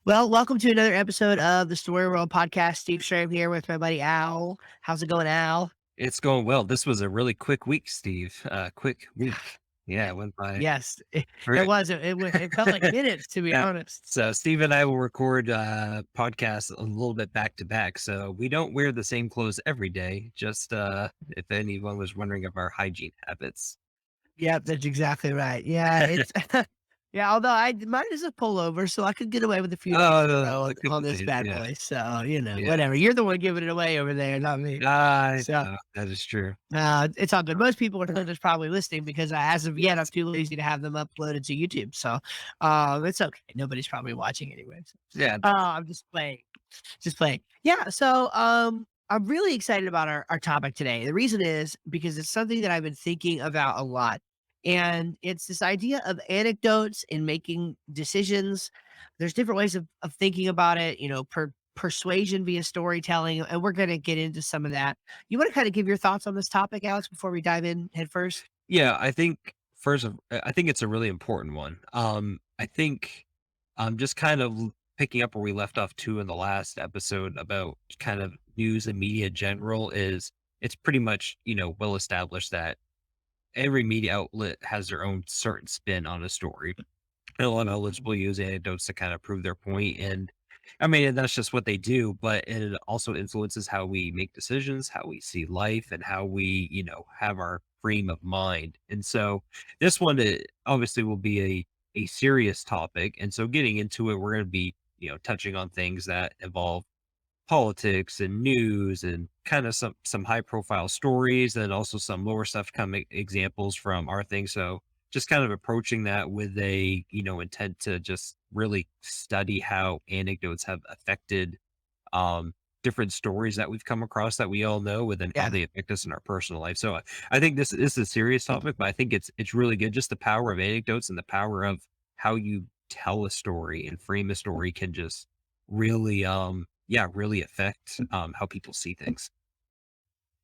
Well, welcome to another episode of the Story World podcast. Steve Schramm here with my buddy Al. How's it going, Al? It's going well. This was a really quick week, Steve. Quick week. Yeah, Eh, it went by Yes, it very was. It felt like minutes, to be Yeah. honest. So Steve and I will record podcasts a little bit back to back. So we don't wear the same clothes every day. Just if anyone was wondering of our hygiene habits. Yep, that's exactly right. Yeah, it's yeah. Although mine is a pullover, so I could get away with a few days Oh, in a no, row a on couple this days. bad Yeah. boy. So Yeah. whatever. You're the one giving it away over there, not me. I So know. That is true. it's all good. Most people are just probably listening because as of yet, I'm too lazy to have them uploaded to YouTube. So it's okay. Nobody's probably watching anyways. Yeah. I'm just playing. Just playing. Yeah. So, I'm really excited about our topic today. The reason is because it's something that I've been thinking about a lot. And it's this idea of anecdotes in making decisions. There's different ways of thinking about it, persuasion via storytelling. And we're going to get into some of that. You want to kind of give your thoughts on this topic, Alex, before we dive in head first? Yeah, I think I think it's a really important one. I think just kind of picking up where we left off too in the last episode about kind of news and media general is it's pretty much, well established that every media outlet has their own certain spin on a story. And a lot of outlets will use anecdotes to kind of prove their point. And I mean, that's just what they do, but it also influences how we make decisions, how we see life, and how we, have our frame of mind. And so this one obviously will be a serious topic. And so getting into it, we're going to be, touching on things that involve politics and news and kind of some high profile stories and also some lower stuff coming examples from our thing. So just kind of approaching that with a, intent to just really study how anecdotes have affected different stories that we've come across that we all know and then how Yeah. they affect us in our personal life. So I think this is a serious topic, but I think it's really good. Just the power of anecdotes and the power of how you tell a story and frame a story can just really really affect how people see things.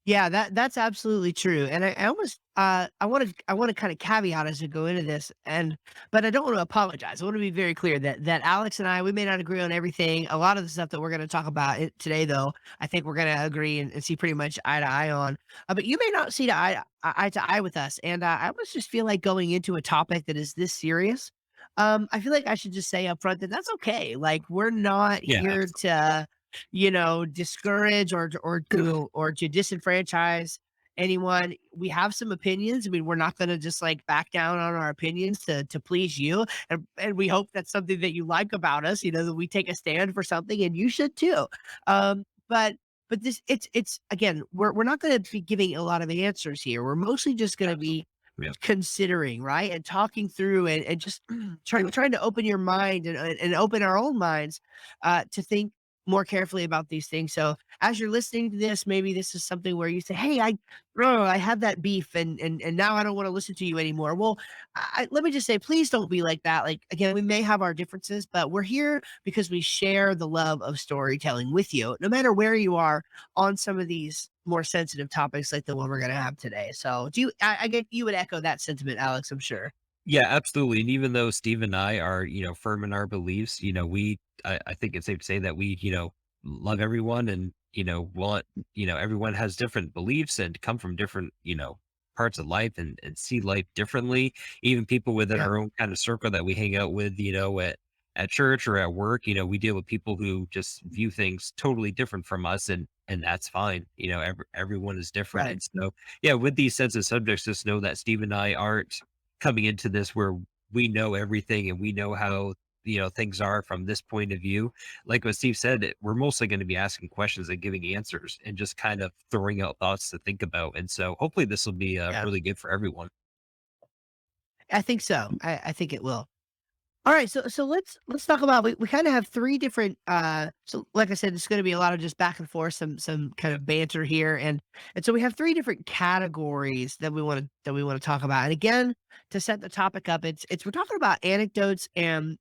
Yeah, that's absolutely true. And I almost I want to kind of caveat as we go into this, but I don't want to apologize. I want to be very clear that Alex and I, we may not agree on everything. A lot of the stuff that we're going to talk about today, though, I think we're going to agree and see pretty much eye to eye on. But you may not see eye to eye with us. And I almost just feel like going into a topic that is this serious. I feel like I should just say up front that that's okay. Like we're not Yeah, here to discourage or to disenfranchise anyone. We have some opinions. I mean, we're not gonna just like back down on our opinions to please you. And we hope that's something that you like about us, that we take a stand for something and you should too. But this it's again, we're not gonna be giving a lot of answers here. We're mostly just gonna be yeah, considering, right? And talking through and just trying to open your mind and open our own minds to think more carefully about these things. So as you're listening to this, maybe this is something where you say, "Hey, I had that beef, and now I don't want to listen to you anymore." Well, let me just say, please don't be like that. Like again, we may have our differences, but we're here because we share the love of storytelling with you, no matter where you are on some of these more sensitive topics like the one we're going to have today. So, do you? I get you would echo that sentiment, Alex. I'm sure. yeah, absolutely. And even though Steve and I are, firm in our beliefs, I think it's safe to say that we, love everyone and, want, everyone has different beliefs and come from different, parts of life and see life differently. Even people within Yeah. our own kind of circle that we hang out with, at church or at work, we deal with people who just view things totally different from us and that's fine. Everyone is different. Right. And so, yeah, with these sensitive subjects, just know that Steve and I aren't coming into this where we know everything and we know how things are from this point of view. Like what Steve said, we're mostly going to be asking questions and giving answers and just kind of throwing out thoughts to think about. And so hopefully this will be Yeah. really good for everyone. I think so. I think it will. All right, so let's talk about we kind of have three different so like I said, it's gonna be a lot of just back and forth, some kind of banter here. And so we have three different categories that we want to talk about. And again, to set the topic up, it's we're talking about anecdotes and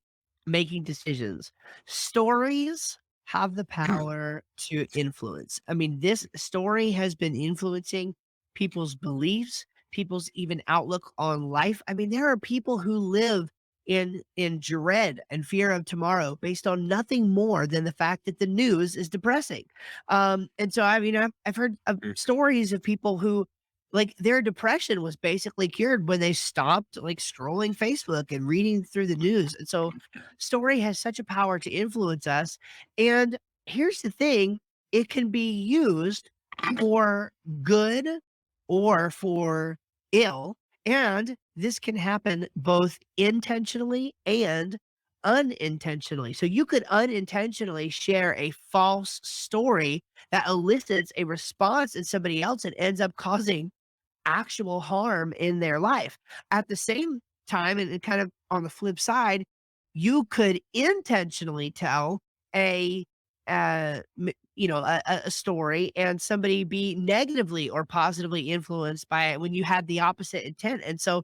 making decisions. Stories have the power to influence. I mean, this story has been influencing people's beliefs, people's even outlook on life. I mean, there are people who live in dread and fear of tomorrow based on nothing more than the fact that the news is depressing. And so I mean, I've heard of Mm. stories of people who like their depression was basically cured when they stopped like scrolling Facebook and reading through the news. And so story has such a power to influence us. And here's the thing, it can be used for good or for ill. And this can happen both intentionally and unintentionally. So you could unintentionally share a false story that elicits a response in somebody else and ends up causing actual harm in their life. At the same time, and kind of on the flip side, you could intentionally tell a a story and somebody be negatively or positively influenced by it when you had the opposite intent. And so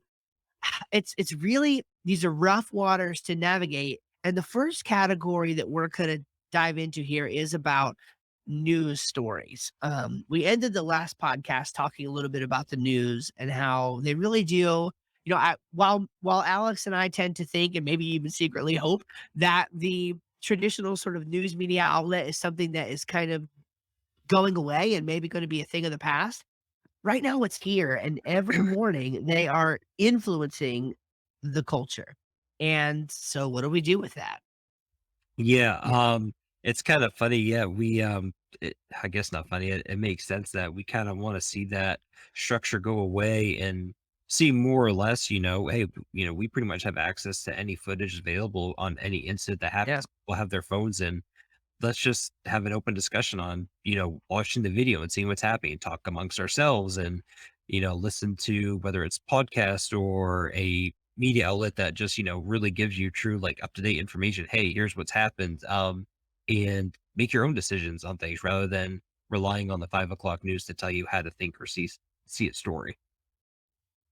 it's really these are rough waters to navigate. And the first category that we're gonna dive into here is about news stories. We ended the last podcast talking a little bit about the news and how they really do. While Alex and I tend to think and maybe even secretly hope that the traditional sort of news media outlet is something that is kind of going away and maybe going to be a thing of the past. Right now it's here, and every morning they are influencing the culture. And so what do we do with that? Yeah, Yeah. it's kind of funny. Yeah, I guess not funny. It makes sense that we kind of want to see that structure go away and see more or less, hey, we pretty much have access to any footage available on any incident that Yeah. happens. We'll have their phones in. Let's just have an open discussion on, watching the video and seeing what's happening, talk amongst ourselves and, listen to whether it's podcast or a media outlet that just, really gives you true, like up to date information. Hey, here's what's happened. And make your own decisions on things rather than relying on the 5 o'clock news to tell you how to think or see a story.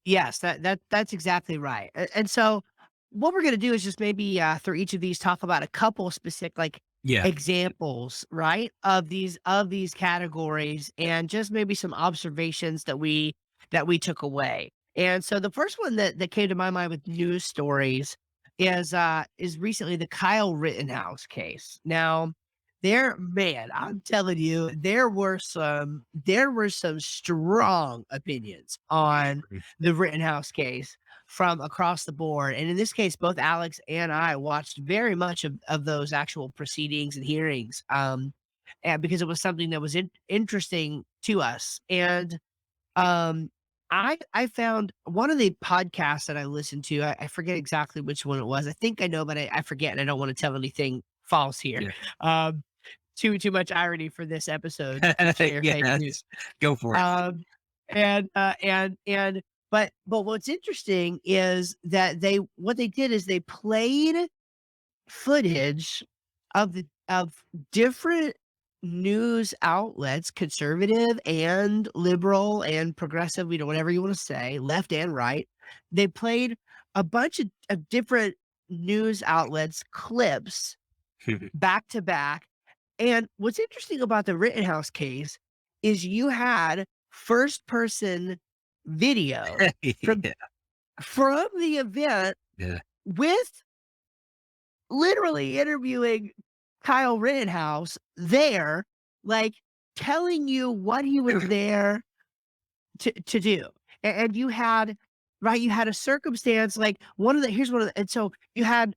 Yes, that's exactly right. And so what we're gonna do is just maybe through each of these talk about a couple specific like Yeah. examples, right? Of these categories and just maybe some observations that we took away. And so the first one that came to my mind with news stories is recently the Kyle Rittenhouse case. Now, I'm telling you, there were some strong opinions on Mhm. the Rittenhouse case from across the board. And in this case, both Alex and I watched very much of those actual proceedings and hearings. And because it was something that was interesting to us. And um, I found one of the podcasts that I listened to, I forget exactly which one it was. I think I know, but I forget, and I don't want to tell anything false here. Yeah. Um, too much irony for this episode to share fake news. Yes. Go for it. Um, and but what's interesting is that what they did is they played footage of different news outlets, conservative and liberal and progressive, whatever you want to say, left and right. They played a bunch of different news outlets clips back to back. And what's interesting about the Rittenhouse case is you had first person video from Yeah. the event Yeah. with literally interviewing Kyle Rittenhouse there, like telling you what he was there to do. And you had right, you had a circumstance like here's one of the and so you had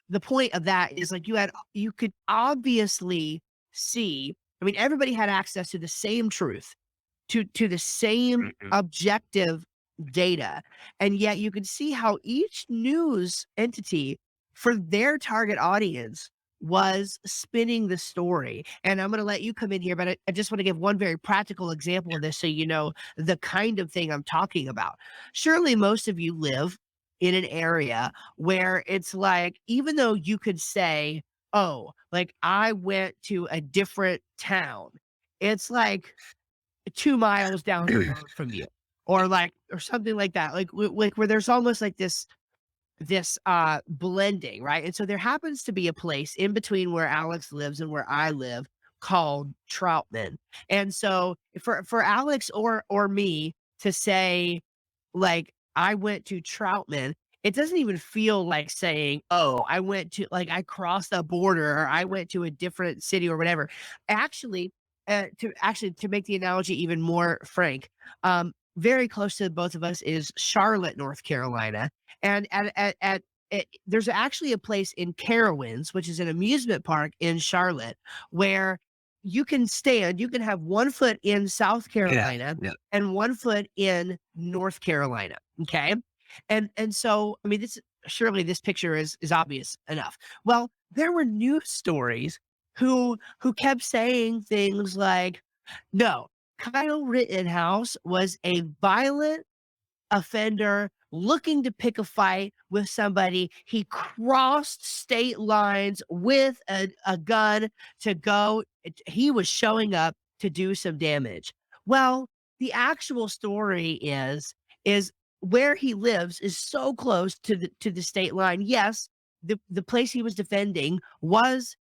the point of that is like you could obviously see, I mean, everybody had access to the same truth, to the same Mhm. objective data, and yet you could see how each news entity for their target audience was spinning the story. And I'm going to let you come in here, but I just want to give one very practical example of this so you know the kind of thing I'm talking about. Surely most of you live in an area where it's like, even though you could say, oh, like I went to a different town, it's like 2 miles down the road from you, or like or something like that, like where there's almost like this blending, right? And so there happens to be a place in between where Alex lives and where I live called Troutman. And so for Alex or me to say, like, I went to Troutman, it doesn't even feel like saying, "Oh, I went to like, I crossed a border, or I went to a different city," or whatever. Actually, to make the analogy even more frank, very close to both of us is Charlotte, North Carolina, and there's actually a place in Carowinds, which is an amusement park in Charlotte, where you can have 1 foot in South Yeah, Carolina yeah. and 1 foot in North Carolina, okay? And so, I mean, this surely this picture is obvious enough. Well, there were news stories who kept saying things like, "No, Kyle Rittenhouse was a violent offender looking to pick a fight with somebody. He crossed state lines with a gun to go. He was showing up to do some damage." Well, the actual story is where he lives is so close to the state line. Yes, the place he was defending was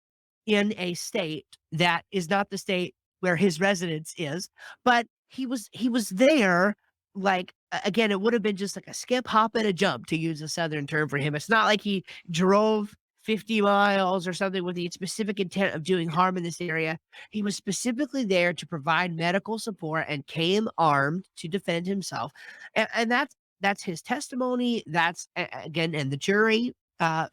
in a state that is not the state where his residence is, but he was there, like, again, it would have been just like a skip, hop, and a jump, to use a Southern term for him. It's not like he drove 50 miles or something with the specific intent of doing harm in this area. He was specifically there to provide medical support and came armed to defend himself. And that's his testimony. That's again, and the jury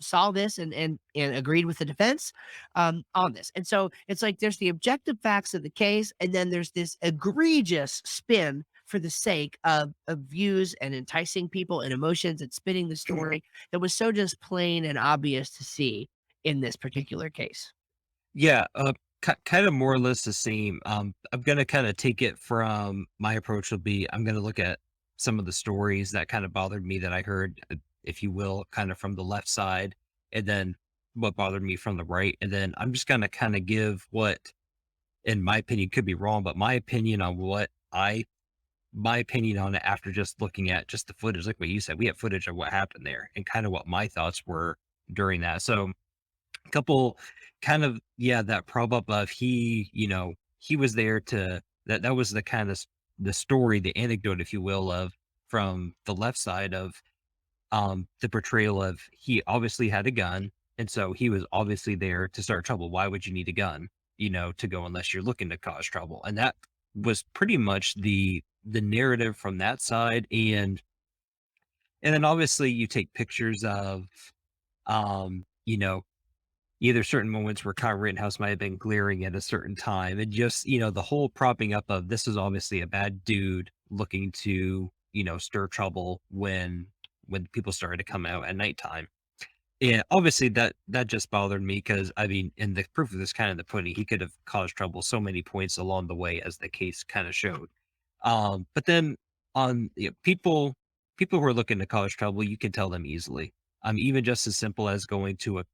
saw this and agreed with the defense on this. And so it's like there's the objective facts of the case, and then there's this egregious spin for the sake of views and enticing people and emotions and spinning the story that was so just plain and obvious to see in this particular case. Yeah, kind of more or less the same. I'm gonna kind of take it from my approach will be I'm gonna look at some of the stories that kind of bothered me that I heard, if you will, kind of from the left side, and then what bothered me from the right, and then I'm just gonna kind of give what, in my opinion, could be wrong, but my opinion on it after just looking at just the footage, like what you said, we have footage of what happened there, and kind of what my thoughts were during that. So couple kind of yeah, that probe up of he was there to that was the kind of the story, the anecdote, if you will, of from the left side of the portrayal of he obviously had a gun, and so he was obviously there to start trouble. Why would you need a gun, to go unless you're looking to cause trouble? And that was pretty much the narrative from that side. And then obviously you take pictures of um, you know, either certain moments where Kyle Rittenhouse might have been glaring at a certain time, and just the whole propping up of this is obviously a bad dude looking to stir trouble when people started to come out at nighttime. And obviously that just bothered me because I mean, and the proof of this kind of the pudding, he could have caused trouble so many points along the way as the case kind of showed. But then on people who are looking to cause trouble, you can tell them easily. Even just as simple as going to a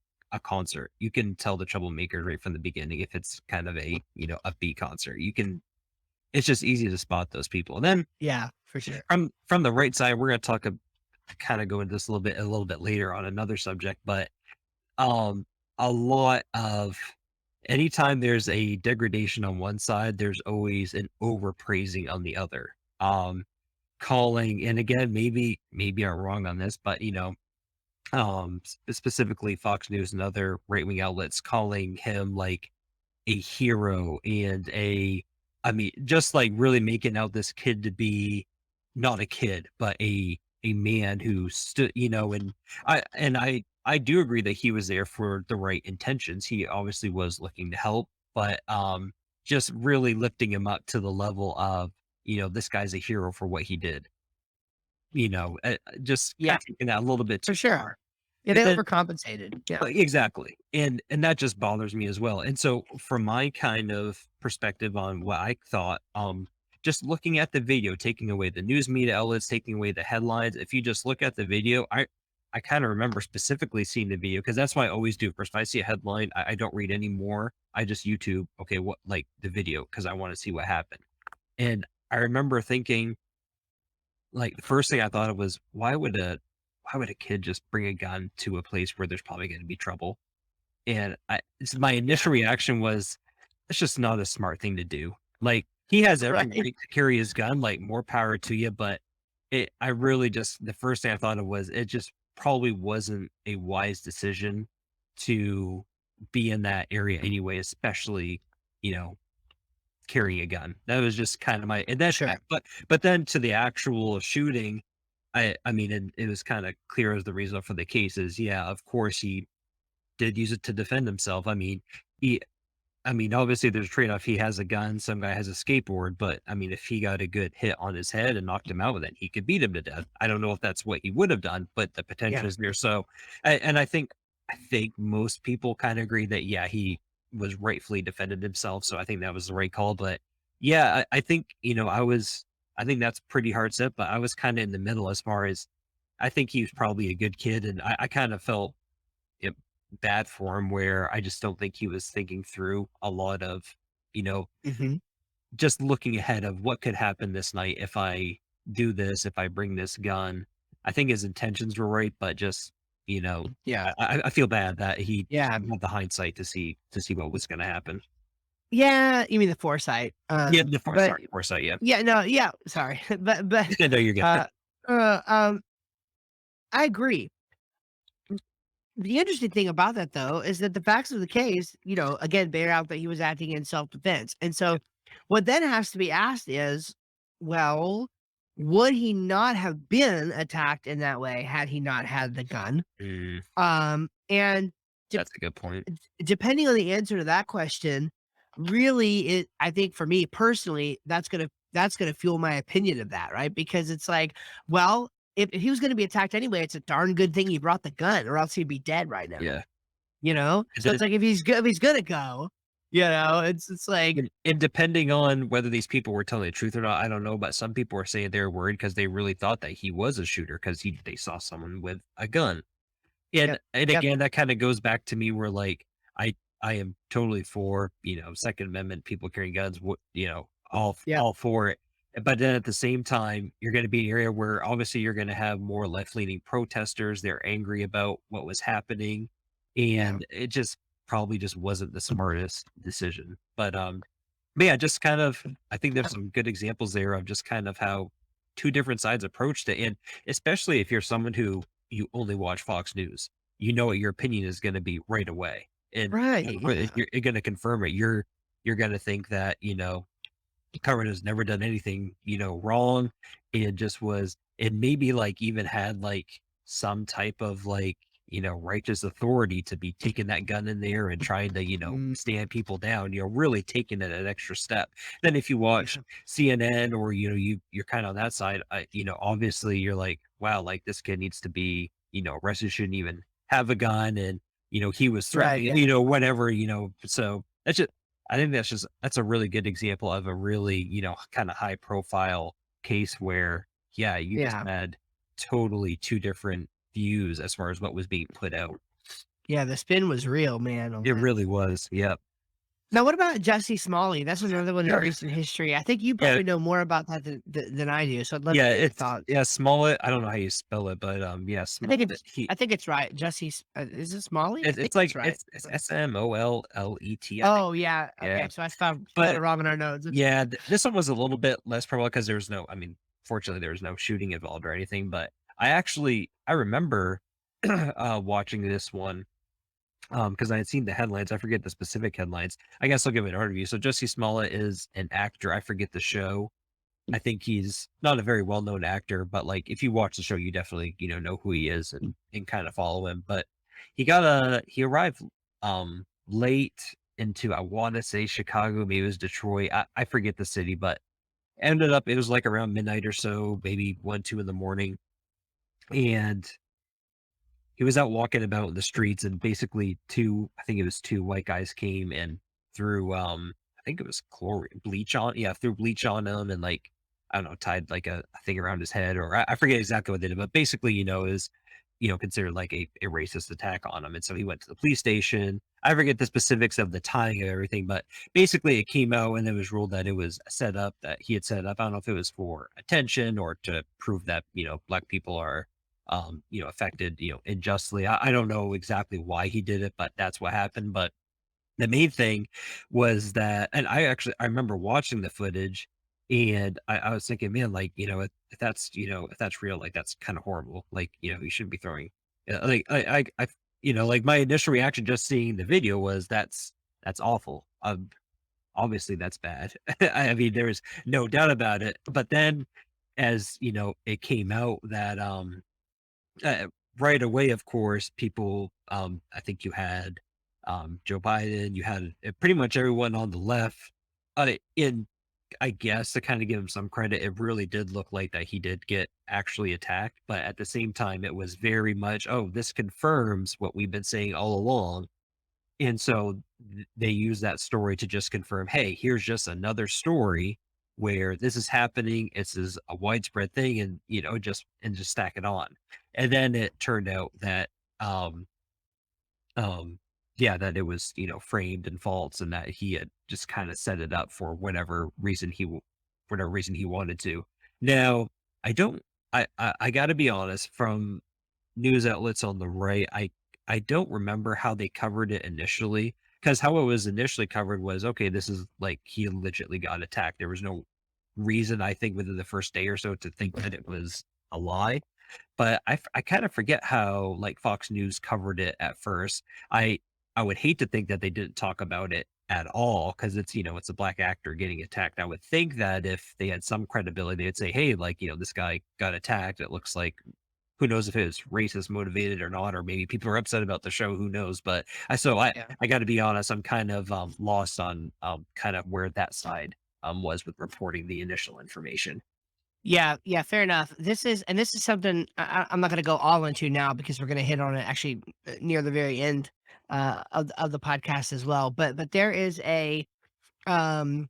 concert, you can tell the troublemaker right from the beginning if it's kind of a upbeat concert. It's just easy to spot those people. And then Yeah, for sure. from the right side, we're going to talk kind of go into this a little bit later on another subject, but um a lot of anytime there's a degradation on one side, there's always an overpraising on the other. Calling, and again, maybe I'm wrong on this, but specifically Fox News and other right wing outlets calling him like a hero and I mean, just like really making out this kid to be not a kid, but a man who stood, and I do agree that he was there for the right intentions. He obviously was looking to help, but just really lifting him up to the level of, this guy's a hero for what he did. Just Yeah, kind of taking that a little bit for too sure. far. Yeah, And they then overcompensated. Yeah. exactly, and that just bothers me as well. And so from my kind of perspective on what I thought, just looking at the video, taking away the news media outlets, taking away the headlines, if you just look at the video, I kind of remember specifically seeing the video because that's what I always do. First, if I see a headline, I don't read anymore. I just YouTube, okay, what like the video because I want to see what happened. And I remember thinking, like, the first thing I thought of was, why would a kid just bring a gun to a place where there's probably gonna be trouble? And my Yeah. initial reaction was, "That's just not a smart thing to do." Like, he has every Right. right to carry his gun, like, more power to you, but I really just the first thing I thought of was, it just probably wasn't a wise decision to be in that area anyway, especially, you know, carrying a gun. That was just kind of my and then Sure. but then to the actual shooting, I mean, it was kind of clear as the result for the case is, yeah, of course he did use it to defend himself. He I mean, obviously there's a trade-off. He has a gun, some guy has a skateboard, but I mean, if he got a good hit on his head and knocked him out with it, he could beat him to death. I don't know if that's what he would have done, but the potential Yeah. is there. So, and I think most people kind of agree that yeah, he was rightfully defended himself. So I think that was the right call. But yeah, I think I think that's pretty hard set. But I was kind of in the middle as far as I think he was probably a good kid, and I kind of felt it bad for him where I just don't think he was thinking through a lot of, you know, Hmm. just looking ahead of what could happen this night if I do this, if I bring this gun. I think his intentions were right, but just, you know, Yeah. I feel bad that he Yeah. didn't have the hindsight to see what was gonna happen. Yeah. You mean the foresight? Yeah, the But foresight, yeah. yeah, no, yeah. Sorry, but No, you're good. uh, uh, um, I agree. The interesting thing about that, though, is that the facts of the case, again, bear out that he was acting in self-defense. And so what then has to be asked is, well, would he not have been attacked in that way had he not had the gun? Mm, And de- that's a good point. depending on the answer to that question, really, I think for me personally, that's gonna fuel my opinion of that, right? Because it's like, well, if he was gonna be attacked anyway, it's a darn good thing he brought the gun, or else he'd be dead right now. Yeah. So it's like if he's gonna go, it's like, And depending on whether these people were telling the truth or not, I don't know, but some people were saying they were worried because they really thought that he was a shooter because they saw someone with a gun. And yep, yep, again, that kinda goes back to me where, like, I am totally for, Second Amendment, people carrying guns, yep, all for it. But then at the same time, you're gonna be in an area where obviously you're gonna have more left-leaning protesters, they're angry about what was happening, yeah, and it just probably just wasn't the smartest decision. But yeah, just kind of I think there's some good examples there of just kind of how 2 different sides approached it, and especially if you're someone who you only watch Fox News, you know what your opinion is gonna be right away, and right, if yeah, you're gonna confirm it. You're gonna think that, Covered has never done anything, wrong. It just was it maybe, like, even had, like, some type of, like, righteous authority to be taking that gun in there and trying to, mm, stand people down, really taking it an extra step. Then if you watch yeah, CNN or, you're kinda on that side, obviously, you're like, "Wow, like, this kid needs to be, arrested, shouldn't even have a gun," and, he was right, threatening, yeah, whatever, so that's just I think that's a really good example of a really, kind of high profile case where, yeah, you just yeah, had totally 2 different views as far as what was being put out. yeah. The spin was real, man, on It that. really was. Yep. Now, what about Jessie Smalley? That's another one in recent history. I think you Yeah, probably know more about that than I do. So I'd love to yeah, get your it's thoughts. yeah, Smollett. I don't know how you spell it, but, yeah, I think he it's right. Is it Smalley? I think it's like it's right. it's Smollet, I think. Oh, yeah. Yeah, Okay, so I spelled it but wrong in our notes. It's yeah, this one was a little bit less prevalent because there was no I mean, fortunately, there was no shooting involved or anything, but I remember, watching this one, because I had seen the headlines. I forget the specific headlines. I guess I'll give it an overview. So Jesse Smollett is an actor. I forget the show. I think he's not a very well-known actor, but, like, if you watch the show, you definitely, know who he is and kind of follow him. But he arrived, late into, I wanna say Chicago, maybe it was Detroit. I forget the city, but ended up it was, like, around midnight or so, maybe 1, 2 in the morning, and he was out walking about in the streets, and basically 2 I think it was 2 white guys came and threw, I think it was threw bleach on him and, like, I don't know, tied, like, a thing around his head, or I forget exactly what they did, but basically, is, considered like a racist attack on him, and so he went to the police station. I forget the specifics of the timing of everything, but basically it came out and it was ruled that it was a setup that he had set up. I don't know if it was for attention or to prove that, black people are affected, unjustly. I don't know exactly why he did it, but that's what happened. But the main thing was that, and I remember watching the footage and I was thinking, man, like, if that's, if that's real, like, that's kind of horrible. Like, you shouldn't be throwing Yeah, like, like, my initial reaction just seeing the video was, "That's awful." Obviously, that's bad. I mean, there's no doubt about it, but then as, it came out that, uh, right away, of course, people, I think you had, Joe Biden, you had, pretty much everyone on the left, in I guess to kind of give him some credit, it really did look like that he did get actually attacked, but at the same time, it was very much, "Oh, this confirms what we've been saying all along." And so they use that story to just confirm, "Hey, here's just another story where this is happening. It's is a widespread thing," and just stack it on. And then it turned out that um um yeah, that it was, framed and false, and that he had just kind of set it up for whatever reason he wanted to. Now, I don't I got to be honest, from news outlets on the right, I don't remember how they covered it initially, because how it was initially covered was, okay, this is like he legitimately got attacked. There was no reason, I think, within the first day or so to think that it was a lie. But I kind of forget how, like, Fox News covered it at first. I I would hate to think that they didn't talk about it at all, because it's a black actor getting attacked. I would think that if they had some credibility, they'd say, "Hey, like, this guy got attacked. It looks like," who knows if it was racist motivated or not, or maybe people are upset about the show, who knows? But Yeah. I gotta be honest, I'm kind of, lost on, kind of where that side, was with reporting the initial information. Yeah, yeah, fair enough. This is something I'm not going to go all into now because we're going to hit on it actually near the very end of the podcast as well. But there is a um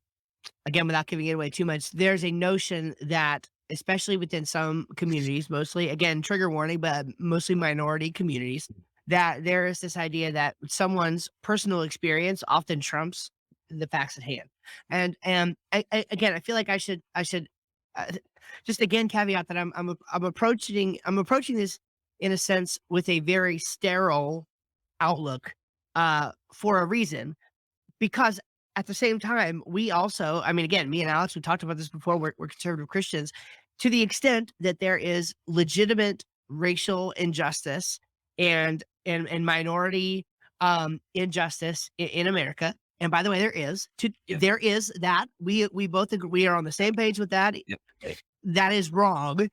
again, without giving it away too much, there's a notion that, especially within some communities, mostly, again, trigger warning, but mostly minority communities, that there is this idea that someone's personal experience often trumps the facts at hand. And again, I feel like I should uh, just again caveat that I'm approaching this in a sense with a very sterile outlook for a reason, because at the same time, we also, I mean, again, me and Alex, we talked about this before. We're conservative Christians. To the extent that there is legitimate racial injustice and minority injustice in America. And by the way, Yeah. there is that we both agree, we are on the same page with that. Yep. That is wrong.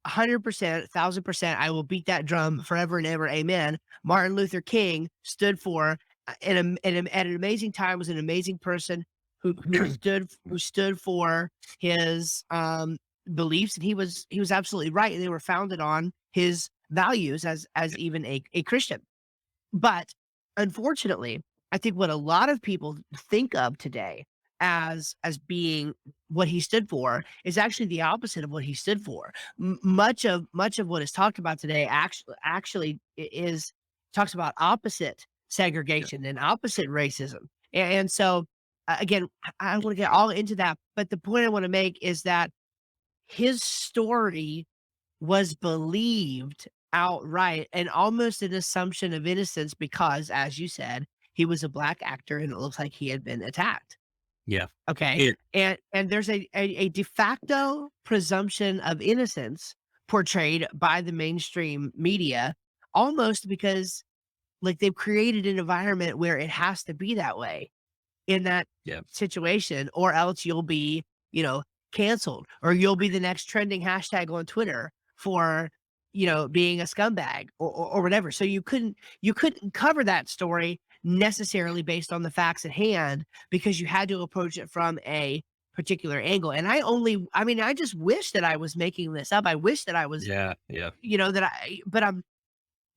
100%, 1,000%, I will beat that drum forever and ever, amen. Martin Luther King stood for, at an amazing time, was an amazing person who stood for his, beliefs, and he was absolutely right, and they were founded on his values as even a Christian. But unfortunately, I think what a lot of people think of today as being what he stood for is actually the opposite of what he stood for. Much of what is talked about today actually is talks about opposite Yeah. segregation and opposite racism. And so again, I don't want to get all into that, but the point I want to make is that his story was believed outright, and almost an assumption of innocence because, as you said, he was a black actor and it looks like he had been attacked. Yeah. Okay. It And there's a de facto presumption of innocence portrayed by the mainstream media, almost because like they've created an environment where it has to be that way in that Yeah. situation, or else you'll be, canceled, or you'll be the next trending hashtag on Twitter for, being a scumbag or whatever. So you couldn't cover that story necessarily based on the facts at hand because you had to approach it from a particular angle. And I mean, I just wish that I was making this up. I wish that I was, Yeah. Yeah. that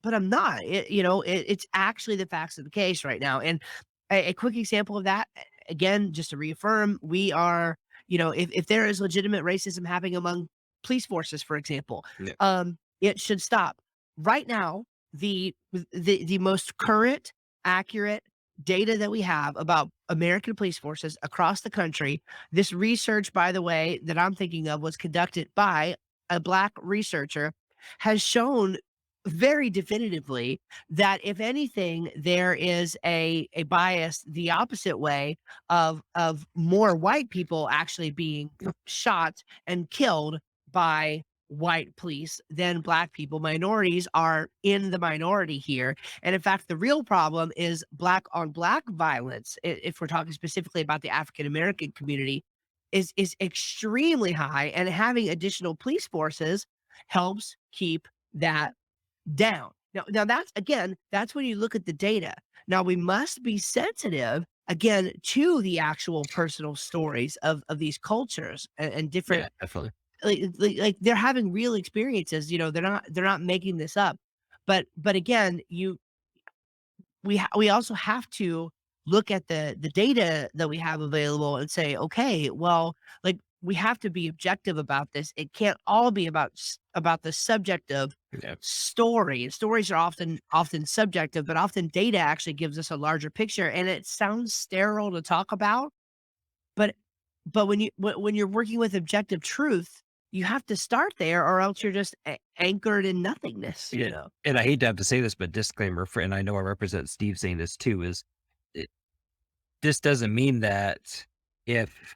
but I'm not. It's actually the facts of the case right now. And a quick example of that, again, just to reaffirm, we are, if there is legitimate racism happening among police forces, for example, Yeah. it should stop. Right now, the most current, accurate data that we have about American police forces across the country, this research, by the way, that I'm thinking of was conducted by a black researcher, has shown very definitively that if anything, there is a bias the opposite way of more white people actually being shot and killed by white police than black people. Minorities are in the minority here. And in fact, the real problem is black on black violence, if we're talking specifically about the African American community, is extremely high. And having additional police forces helps keep that down. Now that's again, that's when you look at the data. Now we must be sensitive again to the actual personal stories of these cultures and different Yeah, definitely. like they're having real experiences, they're not making this up. But again, we also have to look at the data that we have available and say, okay, well, like we have to be objective about this. It can't all be about the subjective Yeah. story. And stories are often subjective, but often data actually gives us a larger picture. And it sounds sterile to talk about, but when you're working with objective truth, you have to start there, or else you're just anchored in nothingness. Yeah, and I hate to have to say this, but disclaimer for, and I know I represent Steve saying this too, is it, this doesn't mean that if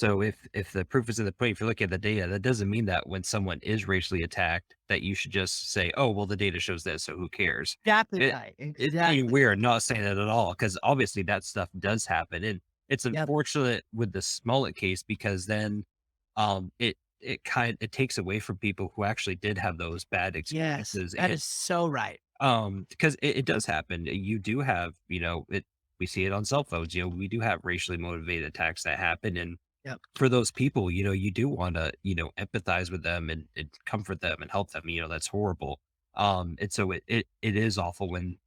if the proof is in the pudding, if you look at the data, that doesn't mean that when someone is racially attacked, that you should just say, "Oh, well, the data shows this, so who cares?" Exactly It, right. we Exactly are right. not saying that at all, because obviously that stuff does happen, and it's Yep. unfortunate with the Smollett case because then, it takes away from people who actually did have those bad Yes, experiences. that is so right. Because it does happen. You do have, we see it on cell phones, we do have racially motivated attacks that happen. And Yep. for those people, you do want to, empathize with them and comfort them and help them. That's horrible. And so it is awful when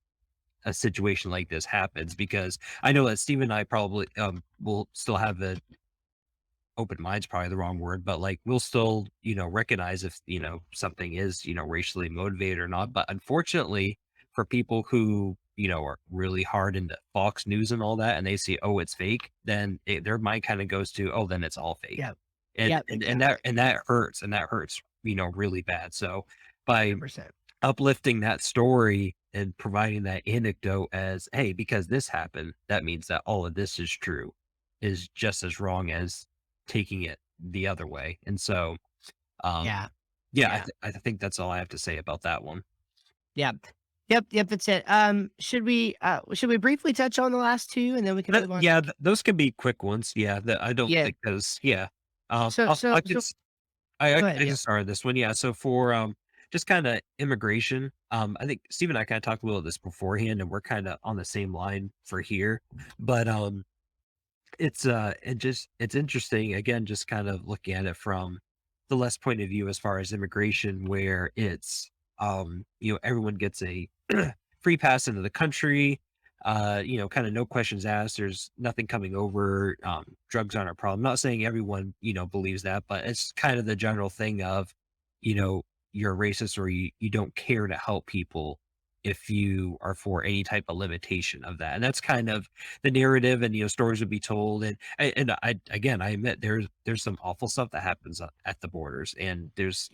a situation like this happens because I know that Steve and I probably will still have a open mind's probably the wrong word, but like we'll still, recognize if, something is, racially motivated or not. But unfortunately, for people who, are really hard into Fox News and all that, and they see, oh, it's fake, then their mind kind of goes to, oh, then it's all fake. Yep. And, Yep, and that, exactly. and that hurts and that hurts, really bad. So by 100%. uplifting that story and providing that anecdote as, hey, because this happened, that means that all of this is true, is just as wrong as taking it the other way. And so, Yeah. yeah, Yeah. I think that's all I have to say about that one. Yep. Yep, that's it. Should we briefly touch on the last 2 and then we can move on? Yeah, those can be quick ones. Yeah, I don't Yeah. think those. Yeah, So so I could. so go ahead, I yeah. just started this one. Yeah, so for just kind of immigration, I think Steve and I kind of talked a little of this beforehand, and we're kind of on the same line for here. But it's interesting, again, just kind of looking at it from the less point of view as far as immigration, where it's, everyone gets a free pass into the country, kinda no questions asked, there's nothing coming over, drugs aren't a problem. Not saying everyone, believes that, but it's kind of the general thing of, you know, you're a racist or you don't care to help people if you are for any type of limitation of that, and that's kind of the narrative, and, stories would be told, and I again, I admit there's some awful stuff that happens at the borders, and there's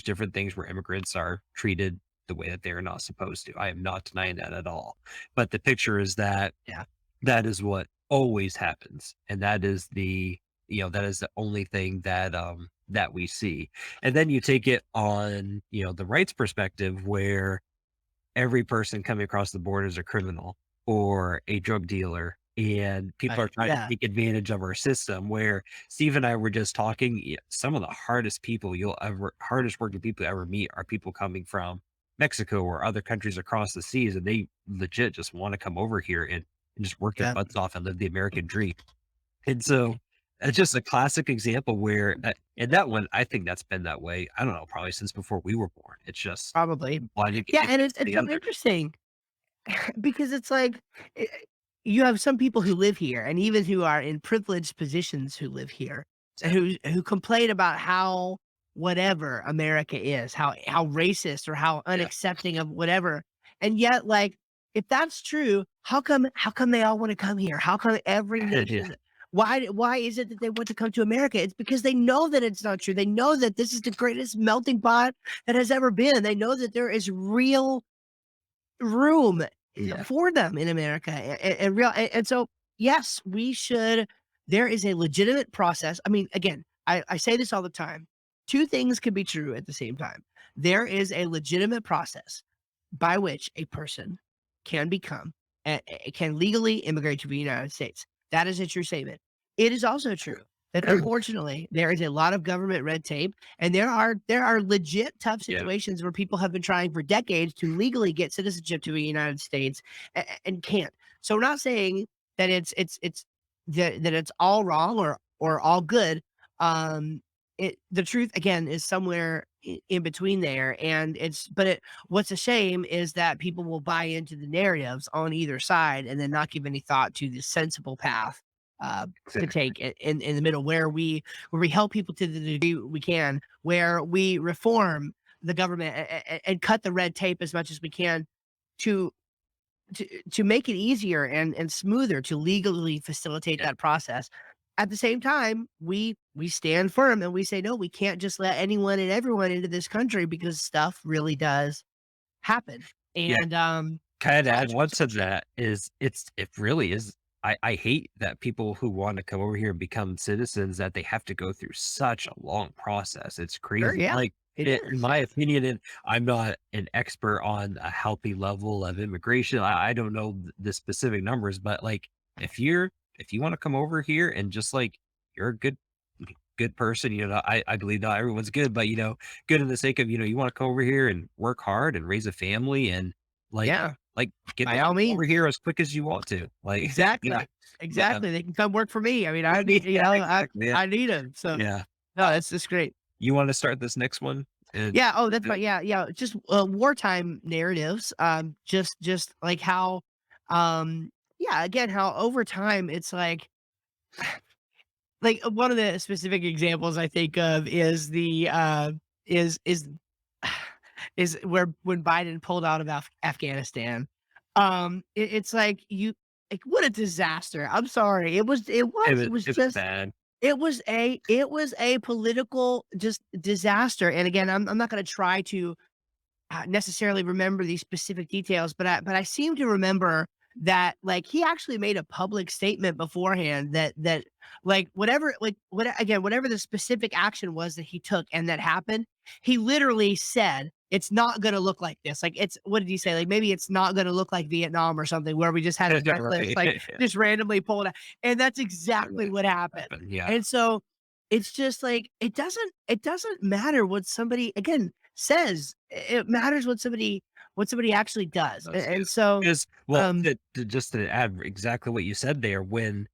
different things where immigrants are treated the way that they're not supposed to. I am not denying that at all. But the picture is that Yeah. that is what always happens, and that is the only thing that we see. And then you take it on, the rights perspective where every person coming across the border is a criminal or a drug dealer, and people are Right. trying to Yeah. take advantage of our system. Where Steve and I were just talking, some of the hardest working people you ever meet are people coming from Mexico or other countries across the seas, and they legit just want to come over here and just work their Yep. butts off and live the American dream. And so it's just a classic example where, and that one, I think that's been that way. I don't know, probably since before we were born. It's just Probably. one Yeah, and against it's the so other. interesting because it's like, eh, you have some people who live here and even who are in privileged positions who live here and who complain about how whatever America is, how racist or how Yeah. unaccepting of whatever. And yet, like, if that's true, how come they all wanna come here? How come every Yeah. nation why is it that they want to come to America? It's because they know that it's not true. They know that this is the greatest melting pot that has ever been. They know that there is real room Yeah. for them in America and real and so, yes, we should there is a legitimate process. I mean, again, I say this all the time. two things can be true at the same time. There is a legitimate process by which a person can become can legally immigrate to the United States. That is a true statement. It is also true that unfortunately there is a lot of government red tape, and there are legit tough Yeah, situations where people have been trying for decades to legally get citizenship to the United States and can't. So we're not saying that it's that it's all wrong or all good. Um, the truth again is somewhere in between there, and what's a shame is that people will buy into the narratives on either side and then not give any thought to the sensible path uh to exactly. take in the middle, where we help people to the degree we can, where we reform the government and cut the red tape as much as we can to to make it easier and smoother to legally facilitate Yeah, that process. At the same time, we stand firm and we say, no, we can't just let anyone and everyone into this country because stuff really does happen. yeah. And Kinda yeah, add on to that is it really is I hate that people who wanna come over here and become citizens, that they have to go through such a long process. It's sure, crazy. yeah, Like, it in is. my opinion, and I'm not an expert on a healthy level of immigration. I don't know the specific numbers, but, like, if you wanna come over here and just, like, you're a good person, I believe not everyone's good, but, good in the sake of, you wanna come over here and work hard and raise a family and, like Yeah, like, get by those all people over means. here as quick as you want to. Like, yeah, Exactly. yeah. Exactly. They can come work for me. I mean, Yeah, exactly, yeah, I need them. So yeah. no, that's just great. You wanna start this next one? And Yeah, oh, that's right, yeah, yeah, just, wartime narratives, just like how, yeah, again, how over time it's one of the specific examples I think of is is is where when Biden pulled out of Afghanistan. It's like what a disaster. I'm sorry. It was it was just bad. it was a political just disaster. And again, I'm not going to try to necessarily remember these specific details, but I seem to remember that he actually made a public statement beforehand that whatever the specific action was that he took and that happened, he literally said it's not going to look like this. Like it's what did he say? Like maybe it's not going to look like Vietnam or something where we just had a Yeah, checklist right. just randomly pulled out, and that's exactly Yeah, what happened. happened, yeah. And so it's just like it doesn't matter what somebody again says. It matters what somebody actually does. That's And good. so, Because well, um, just to add exactly what you said there, when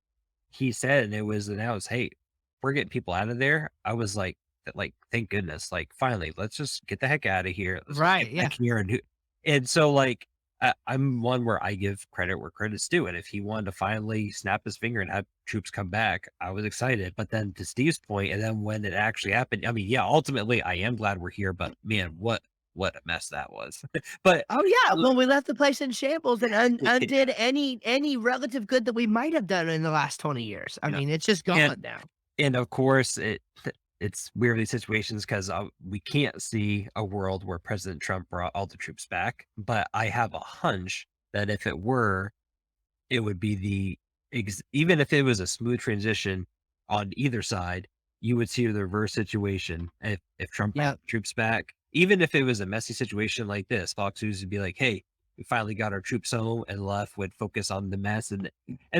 he said and it was announced, "Hey, we're getting people out of there," I was like, "Thank goodness, like, finally, let's just get the heck out of here. Let's just right, get yeah, back here and so, like, I'm one where I give credit where credit's due, and if he wanted to finally snap his finger and have troops come back, I was excited, but then to Steve's point, and then when it actually happened, I mean, yeah, ultimately, I am glad we're here, but man, what a mess that was. But oh yeah. l Well, we left the place in shambles and undid any relative good that we might have done in the last 20 years. I yeah, mean, it's just and gone now. of course, it's weird these situations 'cause, we can't see a world where President Trump brought all the troops back, but I have a hunch that if it were, it would be even if it was a smooth transition on either side, you would see the reverse situation. If Trump brought Yeah, the troops back, even if it was a messy situation like this, Fox News would be like, "Hey, we finally got our troops home," and left would focus on the mess, and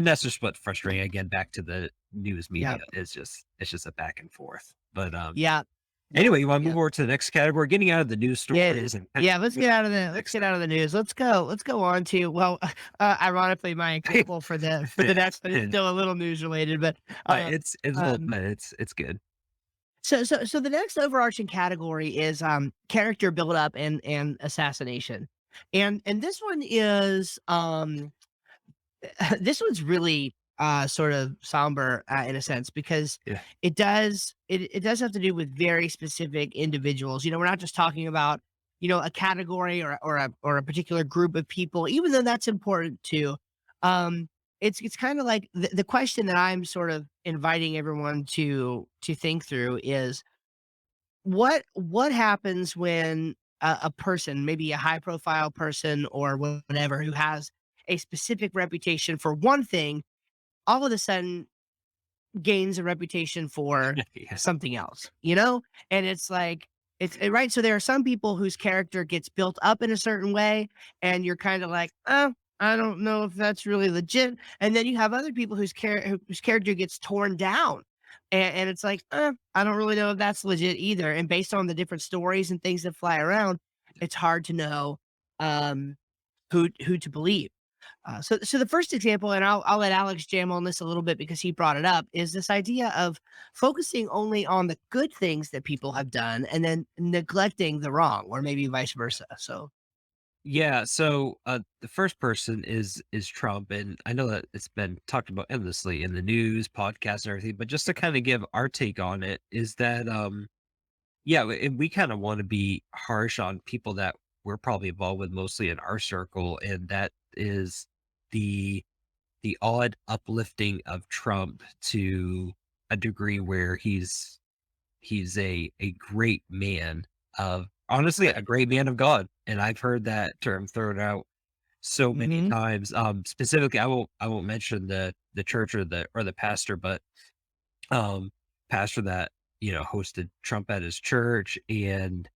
that's just what frustrating again, back to the news yeah, media is it's just a back and forth. But, yeah, yeah, anyway, you wanna yeah. move over to the next category? Getting out of the news Yeah, stories and yeah, let's get out of the let's next get up. out of the news. Let's go on to well, ironically, my example for the next one is And, still a little news related, but uh, it's well, um, no, it's good. so the next overarching category is character build up and assassination. And this one is this one's really sort of somber in a sense because Yeah. it does have to do with very specific individuals. We're not just talking about a category or a particular group of people, even though that's important too. Um, it's kind of like the question that I'm sort of inviting everyone to think through is what happens when a person, maybe a high profile person or whatever, who has a specific reputation for one thing, all of a sudden gains a reputation for Yeah. something else, you know? And it's like, right. So there are some people whose character gets built up in a certain way, and you're kind of like, oh, I don't know if that's really legit. And then you have other people whose character gets torn down. And it's like, I don't really know if that's legit either. And based on the different stories and things that fly around, it's hard to know um, who to believe. So the first example, and I'll let Alex jam on this a little bit because he brought it up, is this idea of focusing only on the good things that people have done and then neglecting the wrong, or maybe vice versa. So Yeah, so the first person is Trump, and I know that it's been talked about endlessly in the news, podcasts, and everything. But just to kind of give our take on it, is that yeah, and we kind of want to be harsh on people that we're probably involved with mostly in our circle, and that is the the odd uplifting of Trump to a degree where he's a great man of honestly, a great man of God, and I've heard that term thrown out so many mhm. times. Specifically, I won't mention the church or the pastor, but, um, pastor that, hosted Trump at his church and,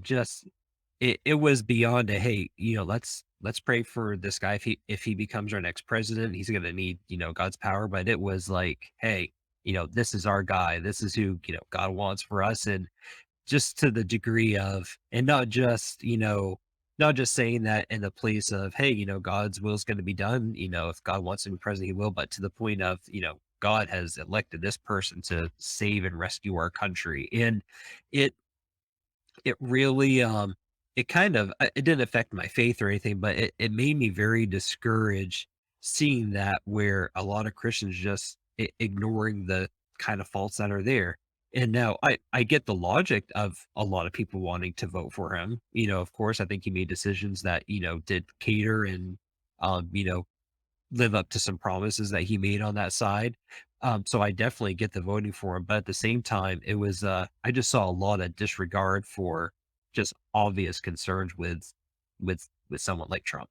just it was beyond a, "Hey, let's pray for this guy. If he becomes our next president, he's gonna need, God's power," but it was like, "Hey, this is our guy. This is who, God wants for us," and just to the degree of and not just saying that in the place of, "Hey, God's will is gonna be done, if God wants to be president, he will," but to the point of, God has elected this person to save and rescue our country, and it it really, it kind of it didn't affect my faith or anything, but it made me very discouraged seeing that where a lot of Christians just ignoring the kind of faults that are there. And now I get the logic of a lot of people wanting to vote for him. Of course, I think he made decisions that, did cater and, live up to some promises that he made on that side. So I definitely get the voting for him, but at the same time, it was I just saw a lot of disregard for just obvious concerns with someone like Trump.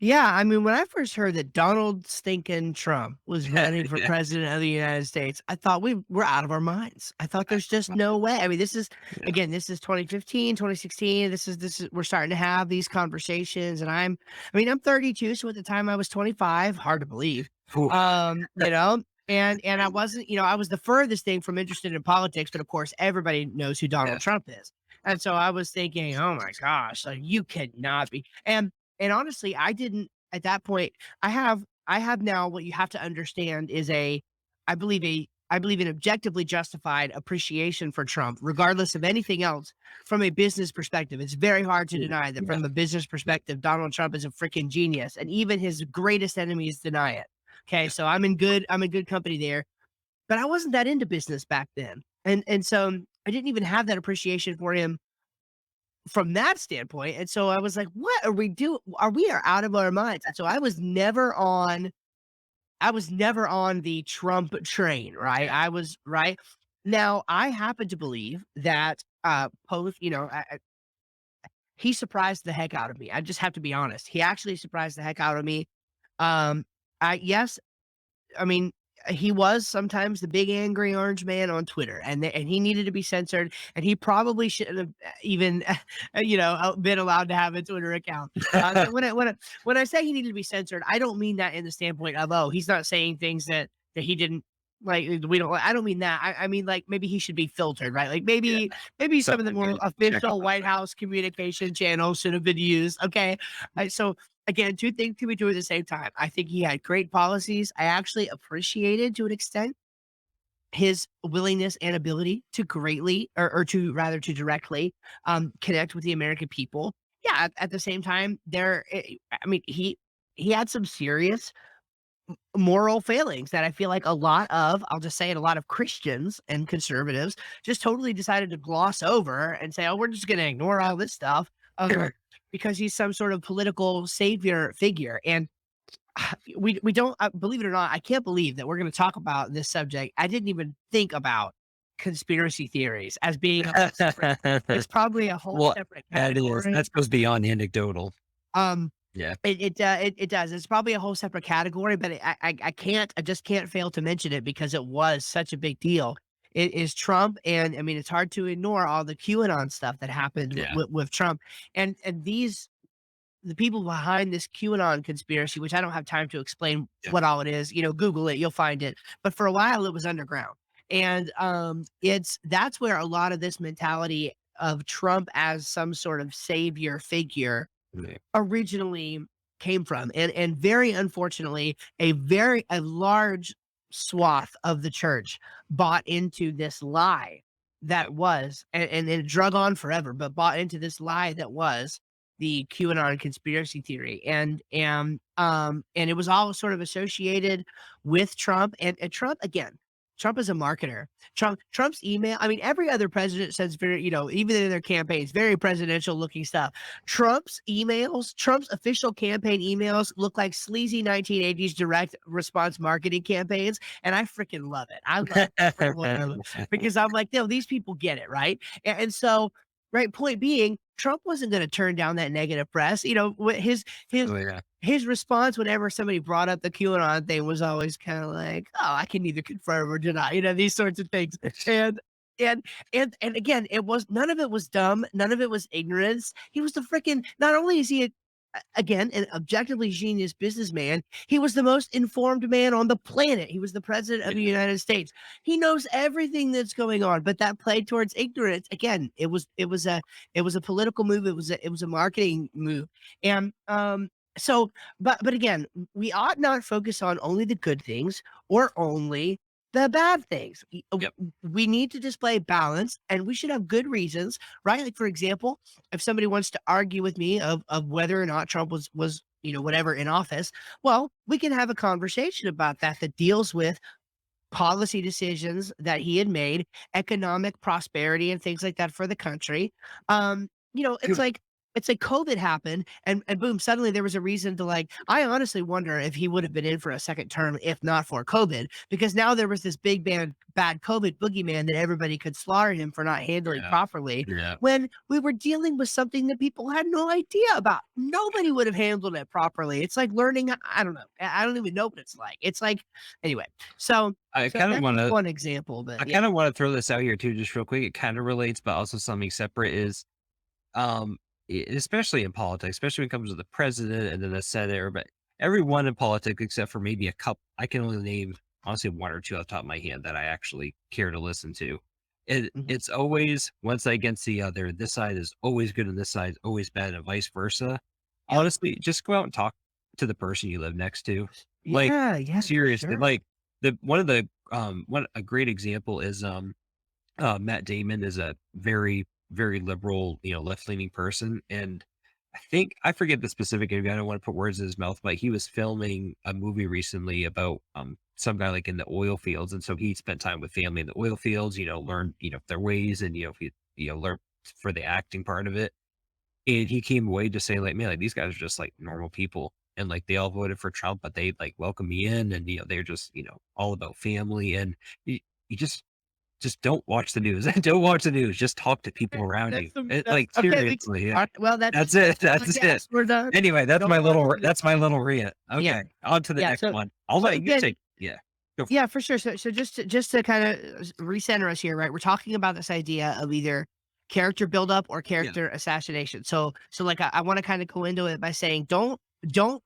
Yeah, I mean, when I first heard that Donald stinking Trump was running for Yeah. president of the United States, I thought we're out of our minds. I thought there's just no way. I mean, Yeah. again, this is 2015, 2016. This is we're starting to have these conversations, and I'm 32, so at the time I was 25. Hard to believe. Oof. You know, and I wasn't, I was the furthest thing from interested in politics, but of course everybody knows who Yeah. Donald Trump is. And so I was thinking, oh my gosh, like you cannot be. And honestly, I didn't at that point. I have now what you have to understand is I believe an objectively justified appreciation for Trump, regardless of anything else from a business perspective. It's very hard to Ooh, deny that yeah. from a business perspective, Donald Trump is a freaking genius, and even his greatest enemies deny it. Okay, Yeah. so I'm in good company there. But I wasn't that into business back then. And so I didn't even have that appreciation for him from that standpoint, and so I was like, "What are we doing? Are out of our minds?" And so I was never on the Trump train, right? Yeah. I was right? Now, I happen to believe that, post he surprised the heck out of me. I just have to be honest. He actually surprised the heck out of me. Um, yes, I mean, he was sometimes the big angry orange man on Twitter, and he needed to be censored, and he probably shouldn't have even, been allowed to have a Twitter account. So when I say he needed to be censored, I don't mean that in the standpoint of, oh, he's not saying things that he didn't like. We don't. I don't mean that. I mean like maybe he should be filtered, right? Like Yeah. maybe some of the Something more good. Check official off. White House communication channels should have been used. Okay, so again, 2 things can be true at the same time. I think he had great policies. I actually appreciated, to an extent, his willingness and ability to greatly or to rather to directly, connect with the American people. Yeah, at the same time, I mean, he had some serious moral failings that I feel like I'll just say it, a lot of Christians and conservatives just totally decided to gloss over and say, "Oh, we're just gonna ignore all this stuff," because he's some sort of political savior figure. And we don't believe it or not, I can't believe that we're gonna talk about this subject. I didn't even think about conspiracy theories as being a whole separate it's probably a whole Well, separate that is category. that goes beyond anecdotal. Um, Yeah. It does. It's probably a whole separate category, but I just can't fail to mention it because it was such a big deal. It is Trump, and I mean, it's hard to ignore all the QAnon stuff that happened Yeah. with Trump, and these the people behind this QAnon conspiracy, which I don't have time to explain Yeah. what all it is. Google it, you'll find it. But for a while, it was underground, and that's where a lot of this mentality of Trump as some sort of savior figure Yeah. originally came from. And very unfortunately, a large swath of the church bought into this lie Yep. that was, and it drug on forever, but bought into this lie that was the QAnon conspiracy theory. And it was all sort of associated with Trump. And Trump, again, Trump is a marketer. Trump's email, I mean, every other president says very, even in their campaigns, very presidential looking stuff. Trump's official campaign emails look like sleazy 1980s direct response marketing campaigns, and I freaking love it. I love every one of them because I'm like, no, these people get it, right? And so, right, point being, Trump wasn't going to turn down that negative press. His Oh, yeah. his response whenever somebody brought up the QAnon thing was always kind of like, "Oh, I can neither confirm or deny," these sorts of things. And and and again, it was none of it was dumb, none of it was ignorance. He was the freaking not only is he again an objectively genius businessman, he was the most informed man on the planet. He was the president of the Yeah. United States. He knows everything that's going on, but that played towards ignorance. Again, it was a political move. It was a marketing move. And so, but again, we ought not focus on only the good things or only the bad things. Yep. We need to display balance, and we should have good reasons, right? Like, for example, if somebody wants to argue with me of whether or not Trump was whatever in office, well, we can have a conversation about that deals with policy decisions that he had made, economic prosperity and things like that for the country. It's like COVID happened and boom, suddenly there was a reason to I honestly wonder if he would have been in for a second term if not for COVID, because now there was this bad COVID boogeyman that everybody could slaughter him for not handling Yeah. properly Yeah. when we were dealing with something that people had no idea about. Nobody would have handled it properly. It's like learning, I don't know. I don't even know what it's like. It's like, anyway, so I so kind of that's want just to one example, I but yeah. kind of want to throw this out here too, just real quick. It kind of relates, but also something separate is, um, especially in politics, especially when it comes to the president and then the senator, but everyone in politics except for maybe a couple. I can only name honestly one or two off the top of my hand that I actually care to listen to. Mhm. It's always one side against the other. This side is always good and this side is always bad, and vice versa. Yep. Honestly, just go out and talk to the person you live next to. Like, Yeah, yeah, for seriously, sure. like the one of the one a great example is Matt Damon is a very, very liberal, left-leaning person, and I forget the specific interview, I don't wanna put words in his mouth, but he was filming a movie recently about, some guy, like, in the oil fields, and so he spent time with family in the oil fields, learned, their ways and, he, learned for the acting part of it, and he came away just saying, like, "Man, like, these guys are just, like, normal people, and, like, they all voted for Trump, but they, like, welcome me in, and, they're just, all about family," and you just don't watch the news. Don't watch the news. Just talk to people around you. That's Like, okay. seriously, yeah. Well, That's it. That's it. podcast. We're done. Anyway, Don't watch the news. that's my little rant. Yeah, Okay, on to the yeah. next So, one. I'll so let you again, take yeah. Go for yeah, for sure. So just to kind of recenter us here, right? We're talking about this idea of either character buildup or yeah, character assassination. So like I want to kind of go into it by saying don't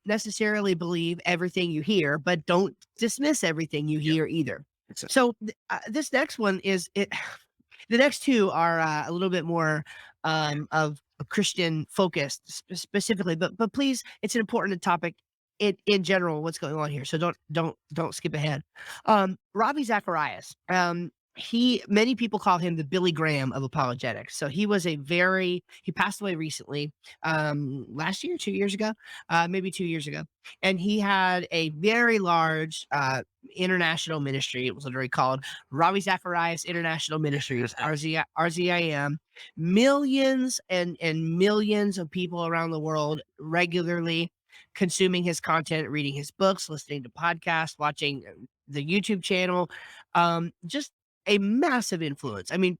necessarily believe everything you hear, but don't dismiss everything you yeah. hear either. Exactly. So this next one is it. The next two are a little bit more of a Christian focused specifically, but please, it's an important topic in general. What's going on here? So don't skip ahead. Robbie Zacharias. Many people call him the Billy Graham of apologetics. So he passed away recently, last year, 2 years ago, maybe 2 years ago, and he had a very large international ministry. It was literally called Robbie Zacharias International Ministries, RZIM. Millions and millions of people around the world regularly consuming his content, reading his books, listening to podcasts, watching the YouTube channel. Just a massive influence. I mean,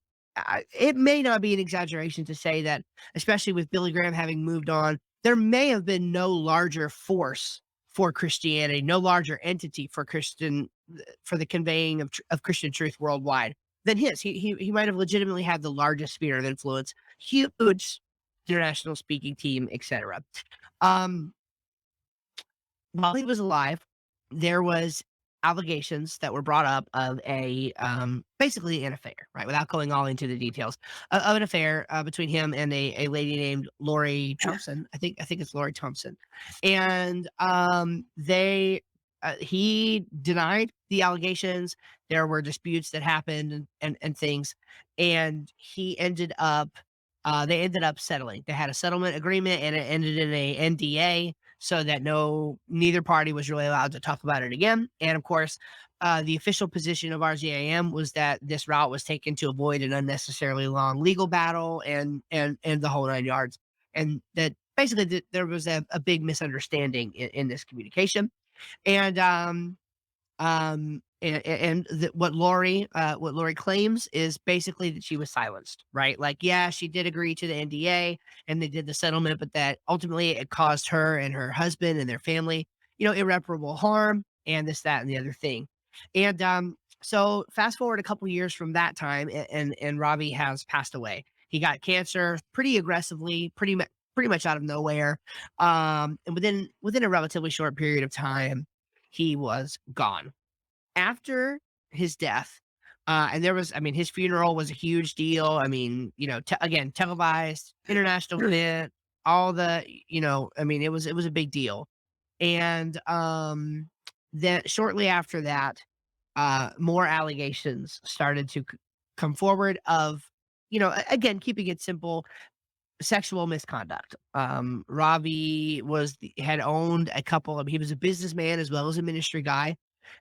it may not be an exaggeration to say that, especially with Billy Graham having moved on, there may have been no larger force for Christianity, no larger entity for for the conveying of Christian truth worldwide than his. He might have legitimately had the largest sphere of influence, huge international speaking team, etc. Um, while he was alive, there was allegations that were brought up of basically an affair, right? Without going all into the details of an affair between him and a lady named Lori Thompson. I think it's Lori Thompson, and he denied the allegations. There were disputes that happened and things, and they ended up settling. They had a settlement agreement, and it ended in a NDA so that neither party was really allowed to talk about it again. And of course, the official position of RZAM was that this route was taken to avoid an unnecessarily long legal battle and the whole nine yards. And that basically there was a big misunderstanding in this communication. And what Lori claims is basically that she was silenced, right? Like, yeah, she did agree to the NDA and they did the settlement, but that ultimately it caused her and her husband and their family, irreparable harm and this, that, and the other thing. And so fast forward a couple years from that time, and Robbie has passed away. He got cancer pretty aggressively, pretty much out of nowhere. And within a relatively short period of time, he was gone. After his death, and his funeral was a huge deal. I mean, again, televised, international event, all the, it was a big deal. And then shortly after that, more allegations started to come forward of, again, keeping it simple, sexual misconduct. Robbie had owned a couple of, he was a businessman as well as a ministry guy,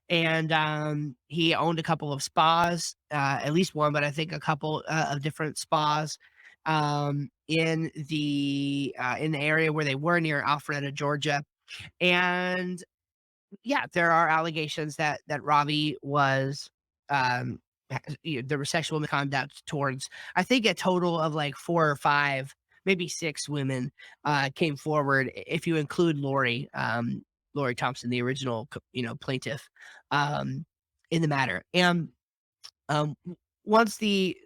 and he owned a couple of spas, at least one, but I think a couple of different spas in the area where they were near Alpharetta, Georgia. And yeah, there are allegations that Robbie was um there was sexual misconduct towards, I think, a total of like 4 or 5, maybe 6 women came forward if you include Lori Thompson, the original plaintiff um in the matter. And once the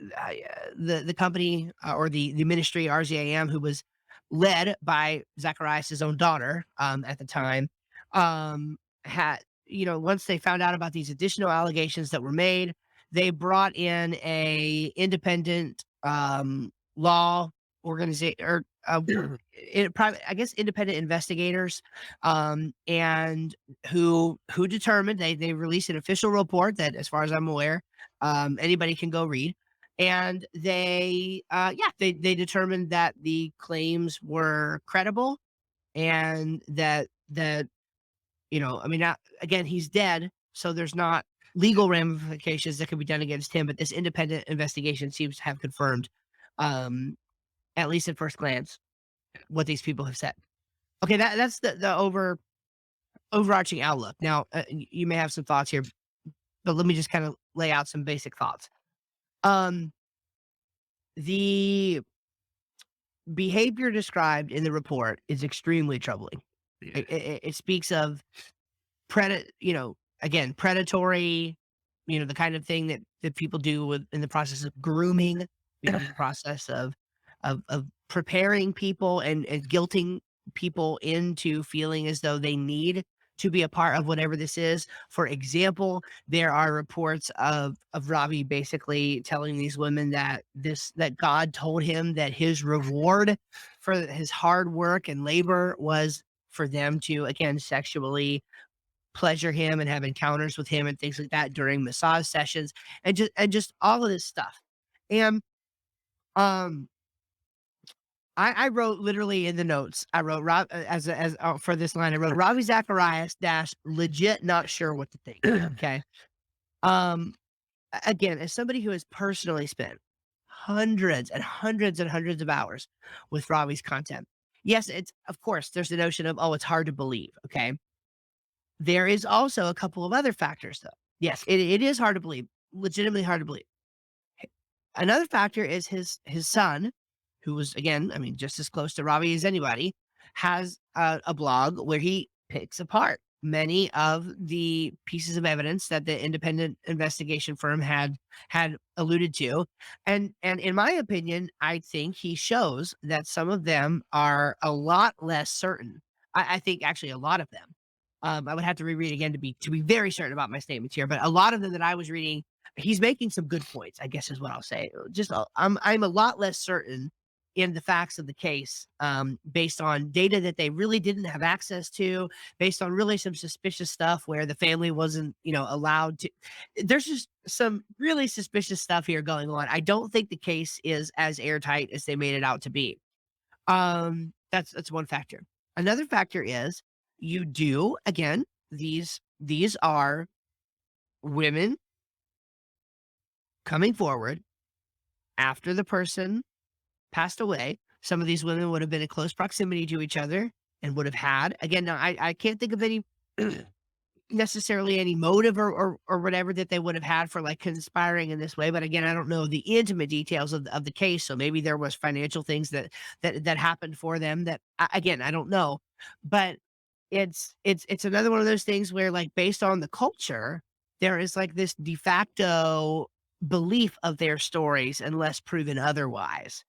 company, or the ministry RZAM, who was led by Zacharias' own daughter at the time, had once they found out about these additional allegations that were made, they brought in a independent law organization, or private, I guess, independent investigators, and who determined, they released an official report that, as far as I'm aware, anybody can go read. And they determined that the claims were credible, and that again, he's dead, so there's not legal ramifications that could be done against him. But this independent investigation seems to have confirmed, at least at first glance, what these people have said. Okay, that's the overarching outlook. Now, you may have some thoughts here, but let me just kind of lay out some basic thoughts. Um, the behavior described in the report is extremely troubling. Yeah. It speaks of again, predatory, the kind of thing that people do in the process of grooming, the process of preparing people and guilting people into feeling as though they need to be a part of whatever this is. For example, there are reports of Robbie basically telling these women that God told him that his reward for his hard work and labor was for them to, again, sexually pleasure him and have encounters with him and things like that during massage sessions, and just all of this stuff. And um I wrote literally in the notes, I wrote for this line, I wrote Robbie Zacharias dash legit not sure what to think. Okay. Um again, as somebody who has personally spent hundreds and hundreds and hundreds of hours with Robbie's content. Yes, it's, of course, there's the notion of, oh, it's hard to believe. Okay. There is also a couple of other factors, though. Yes, it is hard to believe, legitimately hard to believe. Another factor is his son, who was, again, just as close to Robbie as anybody, has a blog where he picks apart many of the pieces of evidence that the independent investigation firm had alluded to, and in my opinion, I think he shows that some of them are a lot less certain. I think actually a lot of them. I would have to reread again to be very certain about my statements here, but a lot of them that I was reading, he's making some good points, I guess is what I'll say. I'm a lot less certain in the facts of the case, based on data that they really didn't have access to, based on really some suspicious stuff where the family wasn't, allowed to. There's just some really suspicious stuff here going on. I don't think the case is as airtight as they made it out to be. That's one factor. Another factor is you do again, these are women coming forward after the person passed away. Some of these women would have been in close proximity to each other and would have had again, now I can't think of any necessarily any motive or whatever that they would have had for like conspiring in this way. But again, I don't know the intimate details of the case. So maybe there was financial things that happened for them that again, I don't know. But it's another one of those things where like based on the culture, there is like this de facto belief of their stories unless proven otherwise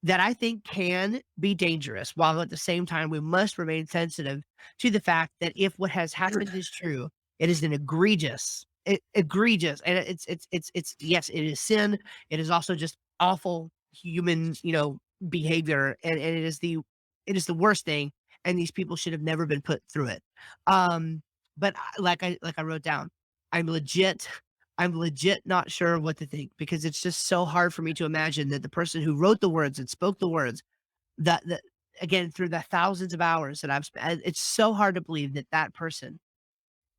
that I think can be dangerous, while at the same time we must remain sensitive to the fact that if what has happened is true, it is an egregious, and it's yes, it is sin. It is also just awful human, behavior, and it is the worst thing, and these people should have never been put through it. But like I wrote down, I'm legit I'm legit not sure what to think because it's just so hard for me to imagine that the person who wrote the words and spoke the words that again through the thousands of hours that I've spent, it's so hard to believe that that person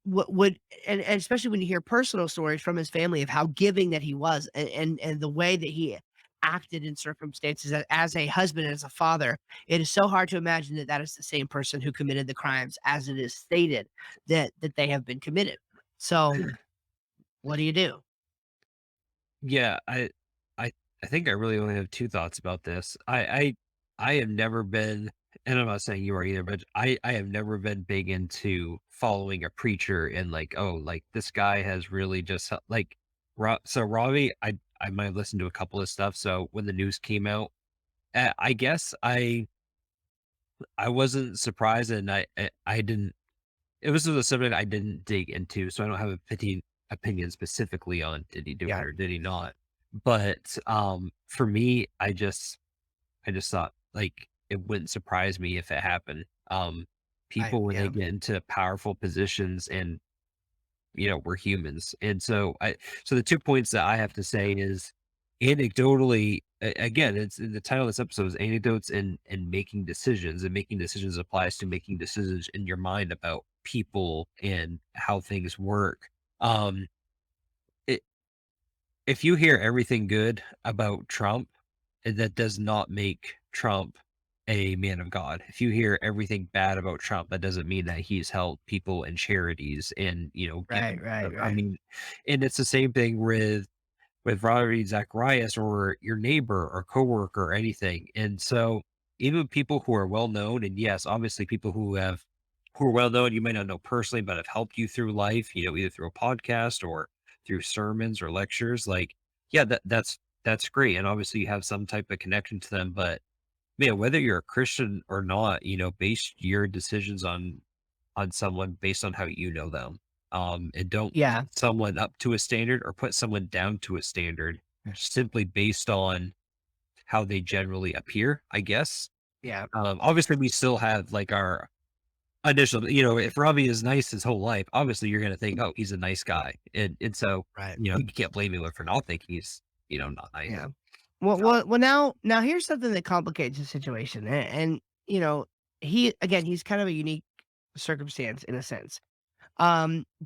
would, and especially when you hear personal stories from his family of how giving that he was and the way that he acted in circumstances as a husband and as a father, it is so hard to imagine that that is the same person who committed the crimes as it is stated that they have been committed. So what do you do? Yeah, I I think I really only have 2 thoughts about this. I have never been, and I'm not saying you are either, but I have never been big into following a preacher and like, "Oh, like, this guy has really just like, Robbie, I might have listened to a couple of stuff, so when the news came out, I guess I wasn't surprised and I didn't it was a subject I didn't dig into, so I don't have opinion specifically on did he do it Yeah, or did he not. But for me, I just thought like it wouldn't surprise me if it happened. People when they yeah, get into powerful positions and we're humans. And so the 2 points that I have to say is anecdotally, again, it's the title of this episode is anecdotes and making decisions. And making decisions applies to making decisions in your mind about people and how things work. Um, it, if you hear everything good about Trump, that does not make Trump a man of God. If you hear everything bad about Trump, that doesn't mean that he's helped people and charities and, right, given. right, I right. mean, and it's the same thing with Robbie Zacharias or your neighbor or coworker or anything. And so even people who are well known, and yes, obviously people who are well known, you might not know personally, but have helped you through life, either through a podcast or through sermons or lectures. Like, yeah, that's great. And obviously you have some type of connection to them. But man, whether you're a Christian or not, base your decisions on someone based on how you know them. And don't put Yeah, someone up to a standard or put someone down to a standard simply based on how they generally appear, I guess. yeah, Obviously, we still have like our initial, if Robbie is nice his whole life, obviously you're going to think, oh, he's a nice guy. And so, right, you can't blame anyone for not thinking he's, not nice. yeah. Well, now here's something that complicates the situation, and he again, he's kind of a unique circumstance in a sense,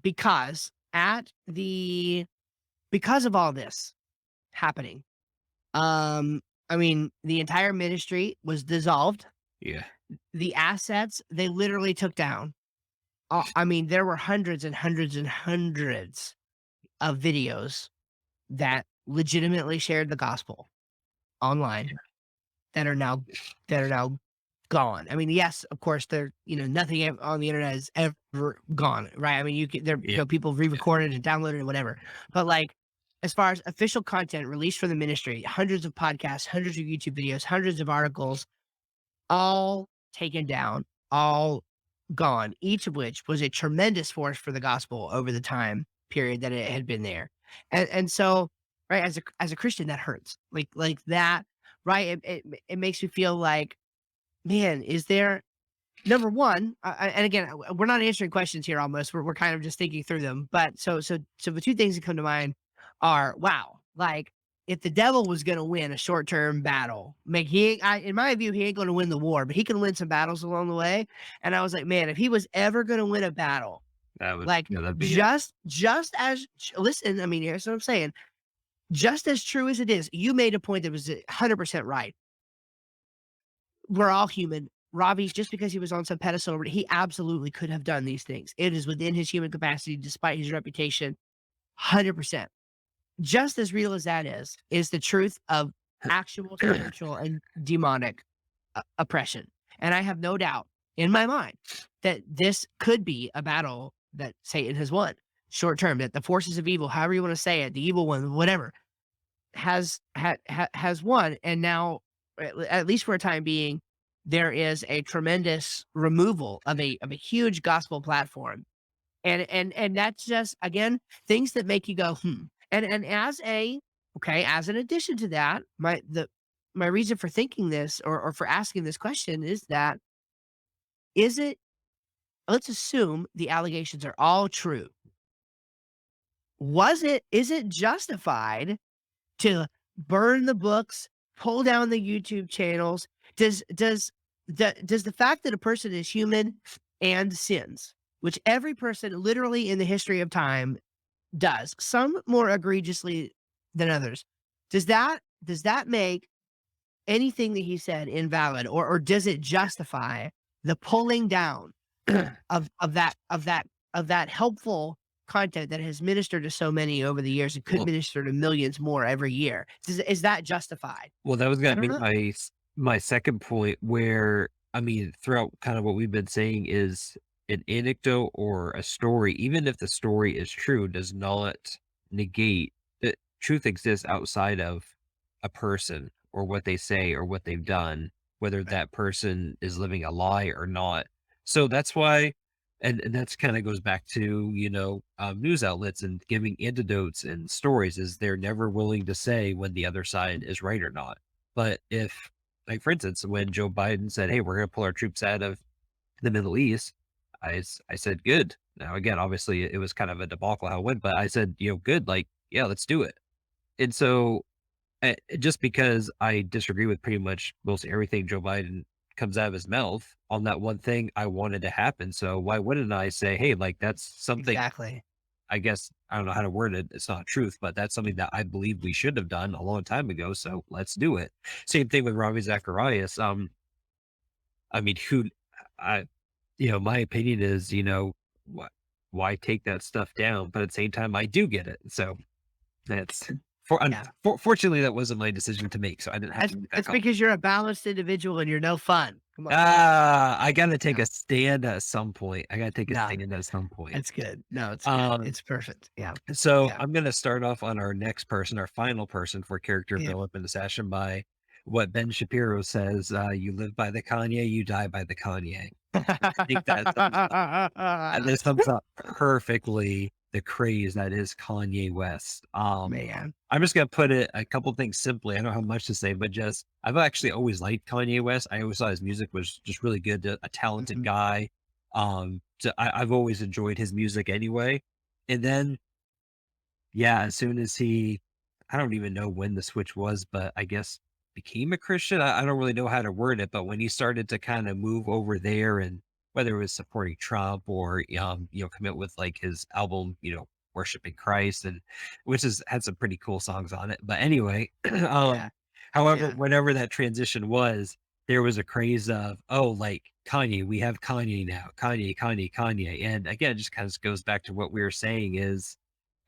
because because of all this happening, I mean, the entire ministry was dissolved. Yeah. The assets they literally took down. I mean, there were hundreds and hundreds and hundreds of videos that legitimately shared the gospel online that are now gone. I mean, yes, of course, there, nothing on the internet is ever gone, right? I mean, Yeah. people re-recorded and downloaded and whatever. But like, as far as official content released from the ministry, hundreds of podcasts, hundreds of YouTube videos, hundreds of articles, all taken down, all gone, each of which was a tremendous force for the gospel over the time period that it had been there. And so, right, as a Christian, that hurts. Like that, right? It makes me feel like, man, is there number one, and again, we're not answering questions here almost. We're kind of just thinking through them. But so the two things that come to mind are, wow, like if the devil was going to win a short term battle, like in my view, he ain't going to win the war, but he can win some battles along the way. And I was like, man, if he was ever going to win a battle, That would, like that'd be it. just as listen, I mean, here's what I'm saying. Just as true as it is, you made a point that was 100% right. We're all human. Robbie's just because he was on some pedestal, he absolutely could have done these things. It is within his human capacity, despite his reputation, 100%. Just as real as that is the truth of actual spiritual and demonic oppression. And I have no doubt in my mind that this could be a battle that Satan has won short term, that the forces of evil, however you want to say it, the evil one, whatever, has won, and now, at least for a time being, there is a tremendous removal of a huge gospel platform, and that's just again things that make you go and as an addition to that, my reason for thinking this or for asking this question is that is it let's assume the allegations are all true. Is it justified to burn the books, pull down the YouTube channels? Does the fact that a person is human and sins, which every person literally in the history of time does, some more egregiously than others, does that make anything that he said invalid, or does it justify the pulling down of that helpful content that has ministered to so many over the years and could Well, minister to millions more every year? Is that justified? that was I gonna don't be know. my second point where, I mean, throughout kind of what we've been saying is an anecdote or a story, even if the story is true, does not negate that truth exists outside of a person or what they say or what they've done, whether Right. that person is living a lie or not. So that's why, and that's kind of goes back to, news outlets and giving antidotes and stories is they're never willing to say when the other side is right or not. But if, like, for instance, when Joe Biden said, "Hey, we're going to pull our troops out of the Middle East," I said, "Good." Now, again, obviously, it was kind of a debacle how it went, but I said, "Good. Like, yeah, let's do it." And so, just because I disagree with pretty much most everything Joe Biden comes out of his mouth on that one thing, I wanted to happen. So why wouldn't I say, "Hey, like, that's something." Exactly. I guess I don't know how to word it. It's not truth, but that's something that I believe we should have done a long time ago. So let's do it. Same thing with Robbie Zacharias. I mean, I, my opinion is, what, why take that stuff down? But at the same time, I do get it. So that's Yeah. fortunately, that wasn't my decision to make. So I didn't have That's to make that that's call. because you're a balanced individual and you're no fun. Come on. I got to take No, a stand at some point. I got to take a no, stand at some point. it's good. No, it's good. Um, It's perfect. Yeah. So Yeah. I'm going to start off on our next person, our final person for character Yeah. development in the session by what Ben Shapiro says, you live by the Kanye, you die by the Kanye. I think that sums up perfectly the craze that is Kanye West. Man. I'm just gonna put it a couple things simply. I don't have much to say, but just I've actually always liked Kanye West. I always thought his music was just really good. A talented Mhm. guy. So I've always enjoyed his music anyway. And then, yeah, as soon as I don't even know when the switch was, but I guess became a Christian. I don't really know how to word it, but when he started to kind of move over there and whether it was supporting Trump or, commit with like his album, Worshiping Christ, and which has had some pretty cool songs on it. But anyway, Yeah. however, Yeah. whatever that transition was, there was a craze of, oh, like Kanye, we have Kanye now, Kanye, Kanye, Kanye. And again, it just kind of goes back to what we were saying is,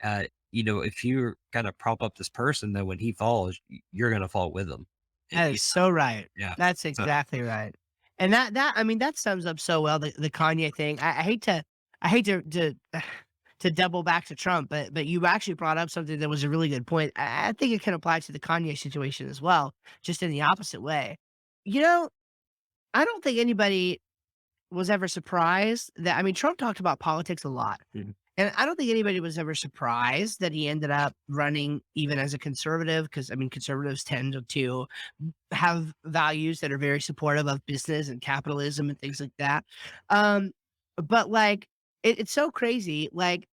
uh, if you're gonna prop up this person, then when he falls, you're gonna fall with him. That is so right. Yeah. That's So exactly right. And I mean, that sums up so well the Kanye thing. I hate to double back to Trump, but you actually brought up something that was a really good point. I think it can apply to the Kanye situation as well, just in the opposite way. You know, I don't think anybody was ever surprised that I mean, Trump talked about politics a lot. Mhm. And I don't think anybody was ever surprised that he ended up running even as a conservative, because I mean, conservatives tend to have values that are very supportive of business and capitalism and things like that. Um, but like, it's so crazy. Like,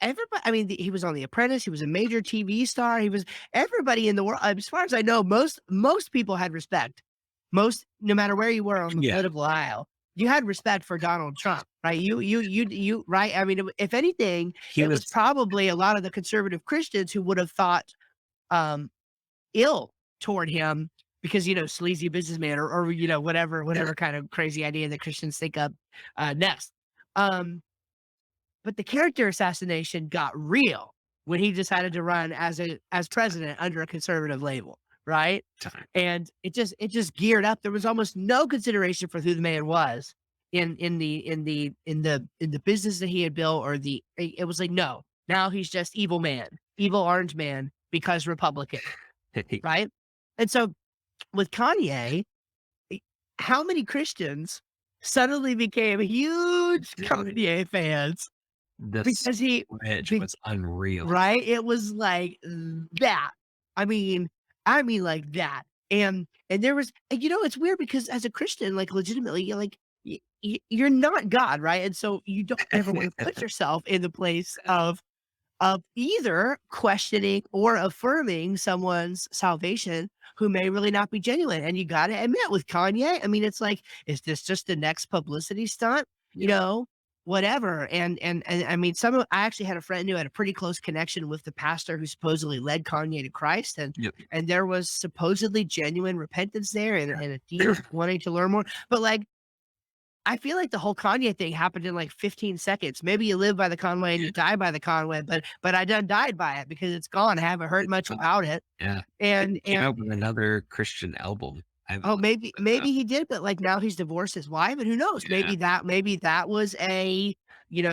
everybody, I mean, he was on The Apprentice. He was a major TV star. He was everybody in the world. As far as I know, most people had respect. Most, no matter where you were on the Yeah, political aisle, you had respect for Donald Trump, right? Right? I mean, if anything, he it was was probably a lot of the conservative Christians who would have thought, um, ill toward him because, sleazy businessman or, whatever kind of crazy idea that Christians think of, next. Um, but the character assassination got real when he decided to run as president under a conservative label, right? time. And it just geared up. There was almost no consideration for who the man was in the business that he had built or it was like, no, now he's just evil man, evil orange man because Republican, right? And so with Kanye, eh, how many Christians suddenly became huge Kanye fans The because he switch be was unreal. right? It was like that. I mean like that. And there was it's weird because as a Christian, like, legitimately, you're like, you're not God, right? And so you don't ever want to put yourself in the place of either questioning or affirming someone's salvation who may really not be genuine. And you got to admit, with Kanye, I mean, it's like, is this just the next publicity stunt? You Yep, know, whatever. And I mean, I actually had a friend who had a pretty close connection with the pastor who supposedly led Kanye to Christ, yep. and there was supposedly genuine repentance there and a deep wanting to learn more. But like, I feel like the whole Kanye thing happened in like 15 seconds. Maybe you live by the Conway and you die by the Conway, but I done died by it because it's gone. I haven't heard much about it. Yeah. I think And he came and out with another Christian album. I haven't oh, listened maybe to it though. maybe he did, but like now he's divorced his wife, and who knows? Yeah, Maybe that was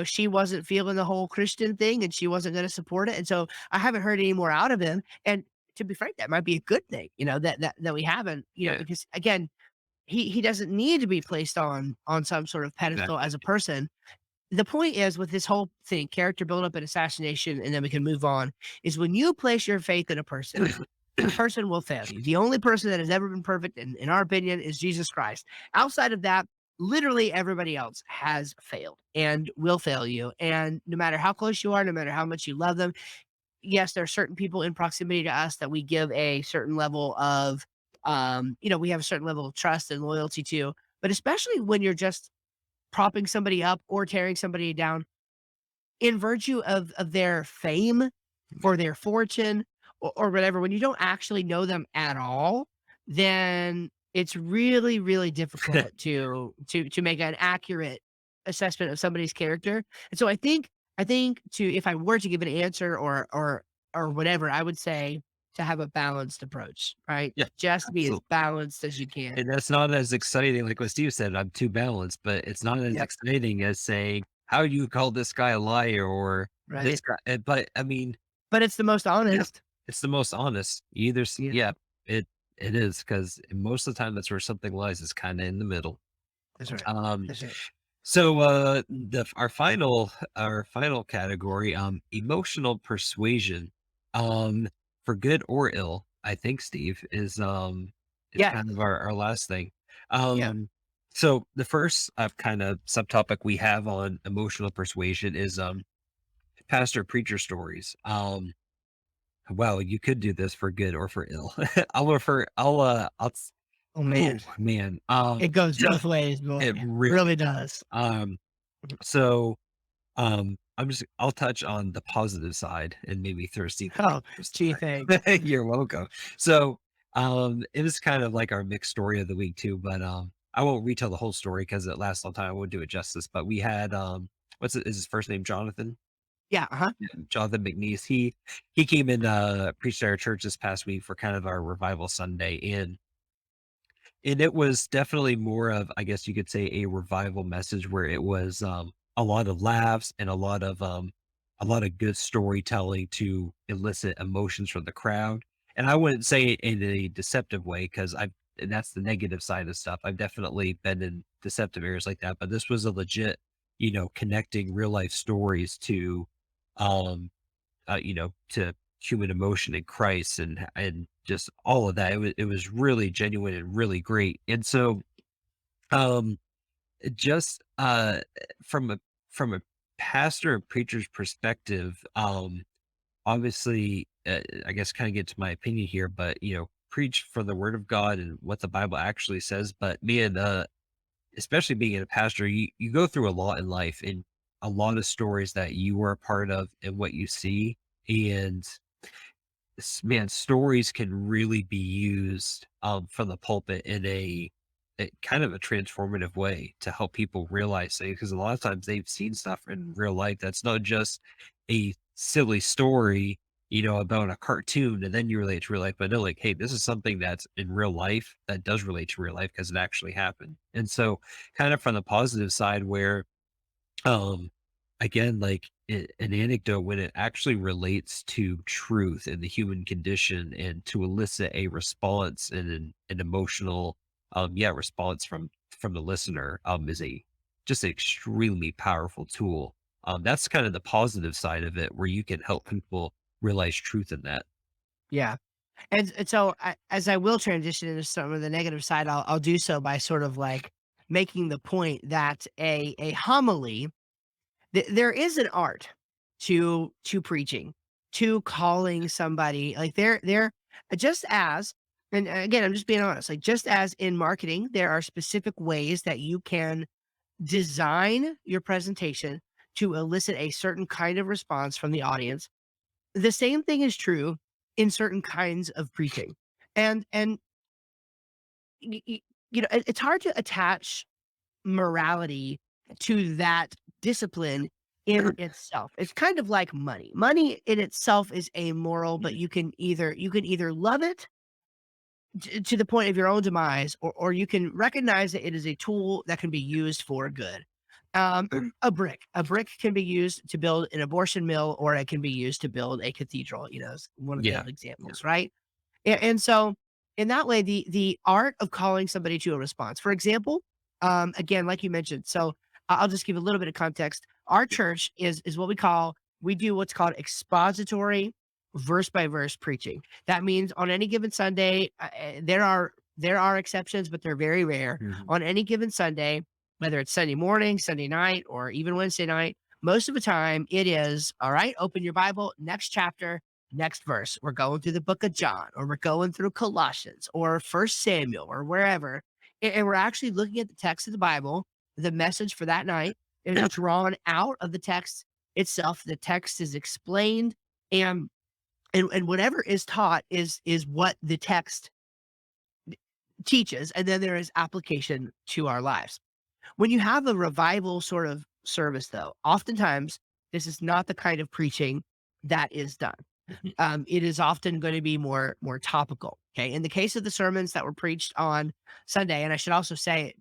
she wasn't feeling the whole Christian thing and she wasn't going to support it. And so I haven't heard any more out of him. And to be frank, that might be a good thing, that we haven't, yeah, because again, he doesn't need to be placed on some sort of pedestal exactly. as a person. The point is with this whole thing, character build up and assassination, and then we can move on, is when you place your faith in a person, the person will fail you. The only person that has ever been perfect, in our opinion, is Jesus Christ. Outside of that, literally everybody else has failed and will fail you. And no matter how close you are, no matter how much you love them, yes, there are certain people in proximity to us that we give a certain level of, we have a certain level of trust and loyalty to. But especially when you're just propping somebody up or tearing somebody down in virtue of their fame or their fortune or whatever, when you don't actually know them at all, then it's really, really difficult to make an accurate assessment of somebody's character. And so I think to if I were to give an answer or whatever, I would say to have a balanced approach, right? Yeah, Just be as absolutely. balanced as you can. And that's not as exciting, like what Steve said, I'm too balanced, but it's not as Yep. exciting as saying, "How do you call this guy a liar?" or Right. this guy but I mean, But it's the most yeah, honest. it's the most honest. You either Yeah. yeah, it it is because most of the time that's where something lies is kinda in the middle. That's right. Um, That's right. so, our final category, emotional persuasion, um, for good or ill, I think, Steve, is Yeah. kind of our last thing. Yeah. Um, so the first, kind of subtopic we have on emotional persuasion is, pastor preacher stories. Well, you could do this for good or for ill. Oh, oh, man. man, It goes both ways, boy. it really Really does. um, Mhm. so I'll touch on the positive side and maybe throw Steve Oh, under the gee, thanks. bus. You're welcome. So, it was kind of like our mixed story of the week too, but, I won't retell the whole story because it lasts a long time. I won't do it justice, but we had, is his first name Jonathan? Yeah, uh-huh. Yeah, Jonathan McNeese. He came and, preached at our church this past week for kind of our revival Sunday, and And it was definitely more of, I guess you could say, a revival message where it was, a lot of laughs and a lot of good storytelling to elicit emotions from the crowd. And I wouldn't say it in a deceptive way because and that's the negative side of stuff. I've definitely been in deceptive areas like that, but this was a legit, connecting real life stories to, um, to human emotion in Christ and just all of that. It was really genuine and really great. And so, um, just from a pastor and preacher's perspective, obviously, I guess kind of get to my opinion here, but preach for the word of God and what the Bible actually says. But being especially being a pastor, you go through a lot in life and a lot of stories that you were a part of and what you see. And man, stories can really be used from the pulpit in a kind of a transformative way to help people realize things because a lot of times they've seen stuff in real life that's not just a silly story, about a cartoon and then you relate to real life, but no, like, hey, this is something that's in real life that does relate to real life because it actually happened. And so, kind of from the positive side, where um, again, like an anecdote when it actually relates to truth and the human condition and to elicit a response and an emotional, response from the listener, is a just an extremely powerful tool. That's kind of the positive side of it, where you can help people realize truth in that. Yeah. And so as I will transition into some of the negative side, I'll do so by sort of like making the point that a homily, there is an art to preaching, to calling somebody like there just as, and again, I'm just being honest, like just as in marketing, there are specific ways that you can design your presentation to elicit a certain kind of response from the audience. The same thing is true in certain kinds of preaching. And y y it's hard to attach morality to that discipline in itself. It's kind of like money. Money in itself is amoral, but you can either love it to the point of your own demise, or you can recognize that it is a tool that can be used for good. A brick can be used to build an abortion mill, or it can be used to build a cathedral. Is one of the Yeah, yeah, examples, right? And so in that way, the art of calling somebody to a response. For example, again, like you mentioned, so I'll just give a little bit of context. Our church is what we do what's called expository verse by verse preaching. That means on any given Sunday, there are exceptions, but they're very rare. mhm, On any given Sunday, whether it's Sunday morning, Sunday night, or even Wednesday night, most of the time it is all right. Open your Bible, next chapter, next verse. We're going through the book of John, or we're going through Colossians, or First Samuel, or wherever. And we're actually looking at the text of the Bible. The message for that night is drawn out of the text itself. The text is explained, and and whatever is taught is what the text teaches, and then there is application to our lives. When you have a revival sort of service, though, oftentimes this is not the kind of preaching that is done. mhm, It is often going to be more topical. Okay, in the case of the sermons that were preached on Sunday, and I should also say,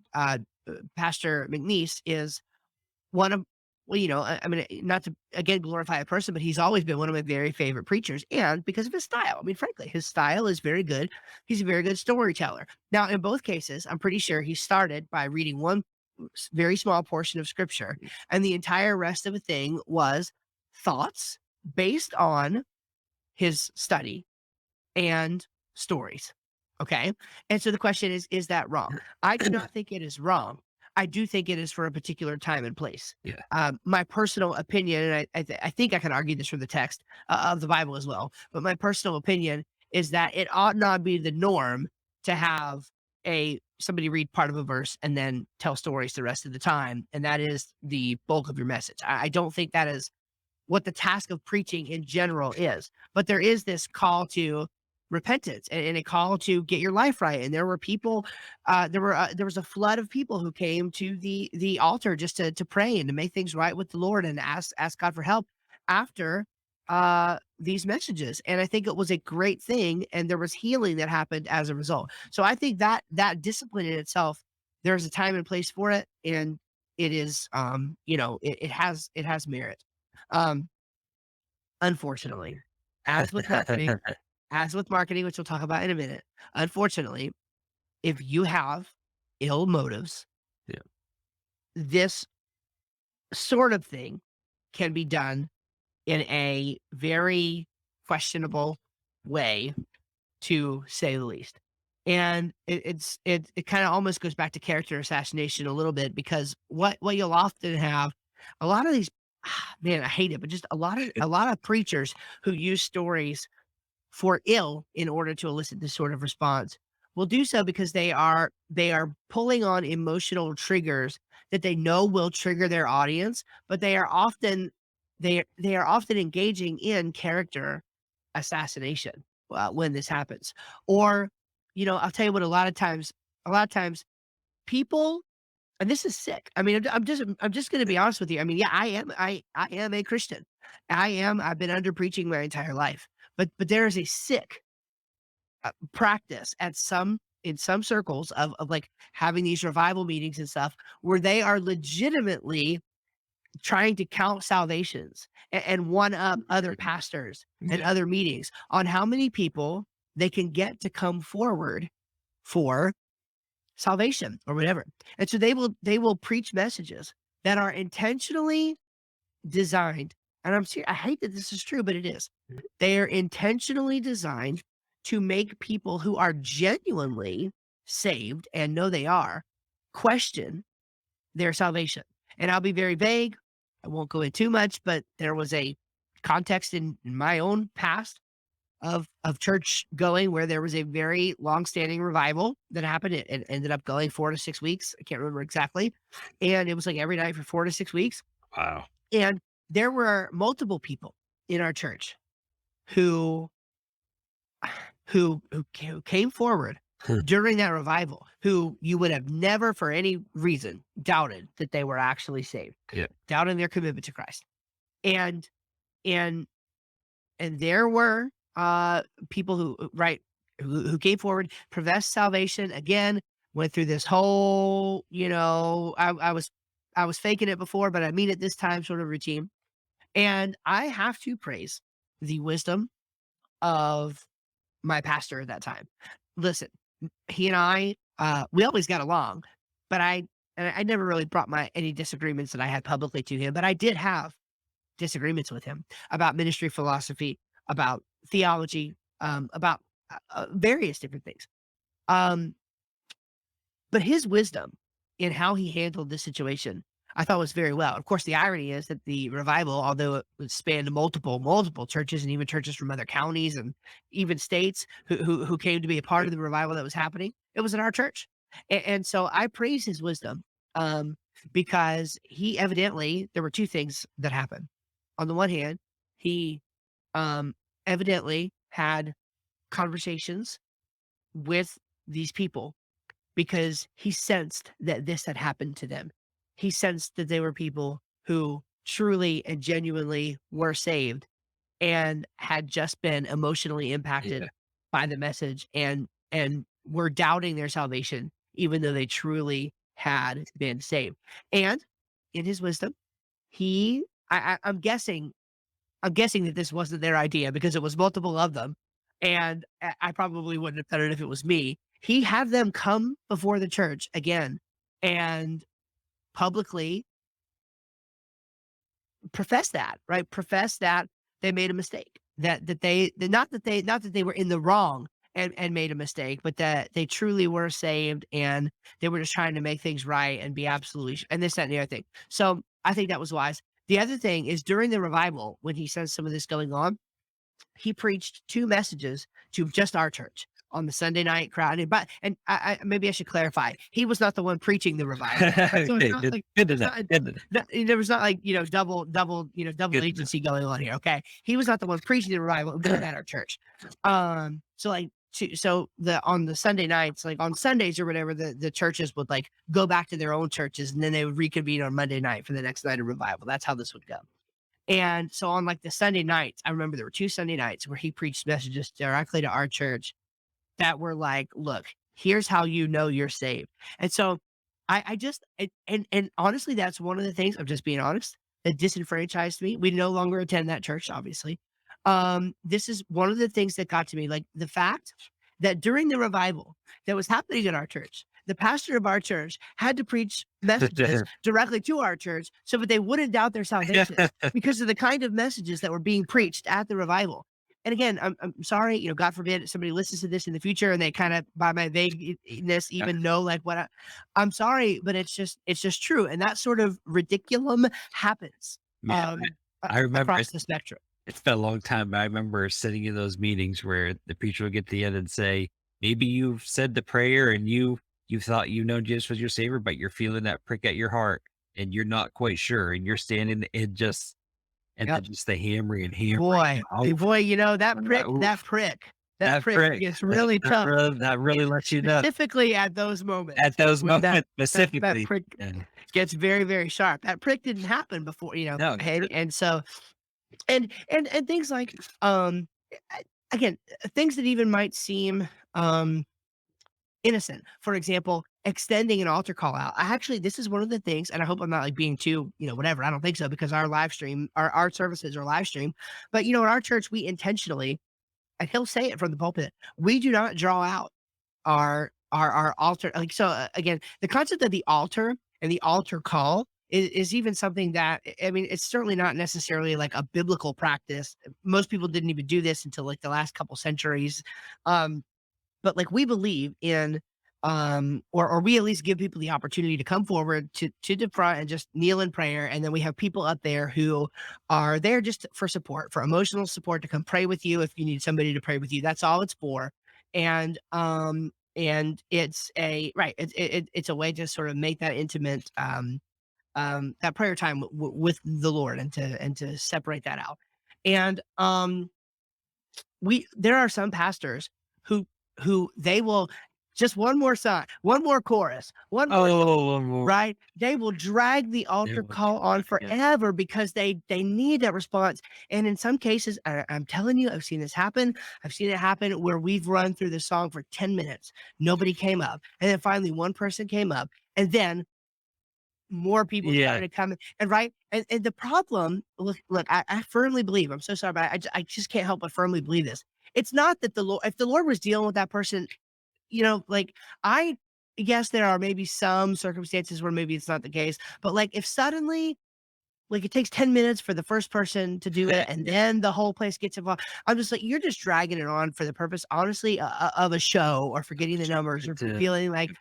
Pastor McNeese is one of, well, I mean, not to again glorify a person, but he's always been one of my very favorite preachers, and because of his style. I mean, frankly, his style is very good. He's a very good storyteller. Now, in both cases, I'm pretty sure he started by reading one very small portion of scripture, and the entire rest of the thing was thoughts based on his study and stories. Okay. And so the question is that wrong? I do not think it is wrong. I do think it is for a particular time and place. yeah, My personal opinion, and I think I can argue this from the text of the Bible as well, but my personal opinion is that it ought not be the norm to have a somebody read part of a verse and then tell stories the rest of the time, and that is the bulk of your message. I don't think that is what the task of preaching in general is. But there is this call to repentance, and a call to get your life right. And there were people, there was a flood of people who came to the altar just to pray and to make things right with the Lord and ask God for help after these messages. And I think it was a great thing. And there was healing that happened as a result. So I think that that discipline in itself, there's a time and place for it. And it is, it has merit. Um, Unfortunately, as with marketing, which we'll talk about in a minute, unfortunately, if you have ill motives, Yeah. this sort of thing can be done in a very questionable way, to say the least. And it kind of almost goes back to character assassination a little bit, because what you'll often have, a lot of these, man, I hate it, but just a lot of preachers who use stories for ill in order to elicit this sort of response will do so because they are pulling on emotional triggers that they know will trigger their audience, but they are often engaging in character assassination when this happens. Or, I'll tell you what, a lot of times people, and this is sick. I mean, I'm just going to be honest with you. I mean, yeah, I am a Christian. I've been under preaching my entire life, but there is a sick practice in some circles of like having these revival meetings and stuff, where they are legitimately trying to count salvations and one up other pastors and Yeah. other meetings on how many people they can get to come forward for salvation or whatever. And so they will preach messages that are intentionally designed, and I hate that this is true, but it is. They are intentionally designed to make people who are genuinely saved and know they are question their salvation. And I'll be very vague. I won't go into too much, but there was a context in my own past of church going, where there was a very long-standing revival that happened. It ended up going 4 to 6 weeks. I can't remember exactly. And it was like every night for 4 to 6 weeks. Wow. And there were multiple people in our church who who came forward Hmm. during that revival, who you would have never for any reason doubted that they were actually saved, Yeah. doubting their commitment to Christ. And and and there were people who came forward, professed salvation again, went through this whole, I was faking it before, but I mean it this time sort of routine. And I have to praise the wisdom of my pastor at that time. Listen, he and I, we always got along, but I never really brought my any disagreements that I had publicly to him, but I did have disagreements with him about ministry philosophy, about theology, about various different things. Um, but his wisdom in how he handled this situation, I thought was very well. Of course, the irony is that the revival, although it was spanned multiple churches and even churches from other counties and even states who came to be a part of the revival that was happening, it was in our church. And so I praise his wisdom, um, because he evidently, there were two things that happened. On the one hand, he um, evidently had conversations with these people because he sensed that this had happened to them. He sensed that they were people who truly and genuinely were saved and had just been emotionally Yeah. impacted by the message, and were doubting their salvation even though they truly had been saved. And in his wisdom, he I'm guessing that this wasn't their idea because it was multiple of them, and I probably wouldn't have done it if it was me. He had them come before the church again and publicly profess that, right? Profess that they made a mistake. Not that they were in the wrong and made a mistake, but that they truly were saved and they were just trying to make things right and be absolutely and this, that, and the other thing. So I think that was wise. The other thing is, during the revival, when he says some of this going on, he preached 2 messages to just our church on the Sunday night crowd. And I maybe I should clarify, he was not the one preaching the revival. So it's Okay. not Good. like Good to it's know. not Good to know. there was not like, double Good to know. agency going on here, okay? He was not the one preaching the revival, it was at our church. So, like, so the on the Sunday nights, like on Sundays or whatever, the churches would, like, go back to their own churches, and then they would reconvene on Monday night for the next night of revival. That's how this would go. And so on like the Sunday nights, I remember there were 2 Sunday nights where he preached messages directly to our church that were like, "Look, here's how you know you're saved." And so I just and honestly, that's one of the things, I'm just being honest, that disenfranchised me. We no longer attend that church, obviously. This is one of the things that got to me, like the fact that during the revival that was happening in our church, the pastor of our church had to preach messages directly to our church so that they wouldn't doubt their salvation because of the kind of messages that were being preached at the revival. And again, I'm sorry, God forbid somebody listens to this in the future and they kind of, by my vagueness, even know like what I'm sorry, but it's just true. And that sort of ridiculum happens Man, um, I remember across the spectrum. it's been a long time, but I remember sitting in those meetings where the preacher would get to the end and say, maybe you've said the prayer and you thought you know Jesus was your savior, but you're feeling that prick at your heart and you're not quite sure. And you're standing and then Yep. just the hammering and hammering. Boy, Oh, boy, oof, that that prick prick. gets really tough, That really lets you know specifically at those at moments those when that moments that specifically. prick And gets very, very sharp. That prick didn't happen before, no, it didn't. and so and things like, um, a again, things that even might seem, innocent. For example, extending an altar call out. I actually this is one of the things, and I hope I'm not, like, being too, whatever, I don't think so because our live stream our services are live stream. But, in our church, we intentionally, and he'll say it from the pulpit, we do not draw out our altar, like, so, again, the concept of the altar and the altar call is even something that I mean, it's certainly not necessarily like a biblical practice. Most people didn't even do this until, like, the last couple centuries. Um, but, like, we believe in, or we at least give people the opportunity to come forward to the front and just kneel in prayer, and then we have people up there who are there just for support, for emotional support, to come pray with you if you need somebody to pray with you. That's all it's for. And it's a right, it's a way to sort of make that intimate, that prayer time with the Lord, and to separate that out. And, we there are some pastors who they will just one more song, one more chorus, one more song, Oh, right? They will drag the it altar was call on yeah. forever because they need that response. And in some cases, I'm telling you, I've seen this happen. I've seen it happen where we've run through the song for 10 minutes. Nobody came up. And then finally one person came up. And then more people Yeah. started coming, and right, and the problem, look, I firmly believe, I'm so sorry, but I just can't help but firmly believe this. It's not that the Lord, if the Lord was dealing with that person, like, I yes, there are maybe some circumstances where maybe it's not the case, but, like, if suddenly, like, it takes 10 minutes for the first person to do it, and then the whole place gets involved. I'm just like, you're just dragging it on for the purpose, honestly, of a show, or for getting the numbers, or for To feeling like,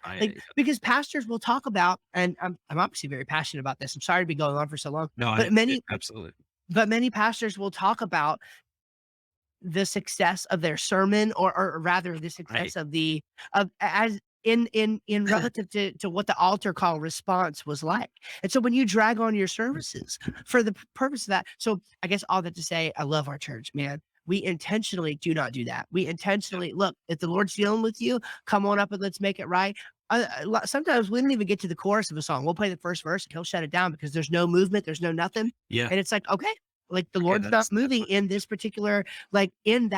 because pastors will talk about, and I'm obviously very passionate about this. I'm sorry to be going on for so long, no, I but many absolutely. but many pastors will talk about the success of their sermon, or rather the Right. success of the of as in relative to what the altar call response was like. And so when you drag on your services for the purpose of that, so I guess all that to say, I love our church, man. We intentionally do not do that. We intentionally look, if the Lord's dealing with you, come on up and let's make it right. Sometimes we don't even get to the chorus of a song. We'll play the first verse and he'll shut it down because there's no movement, there's no nothing. Yeah. And it's like, okay, like the Okay, Lord's not that's moving what in this particular, like in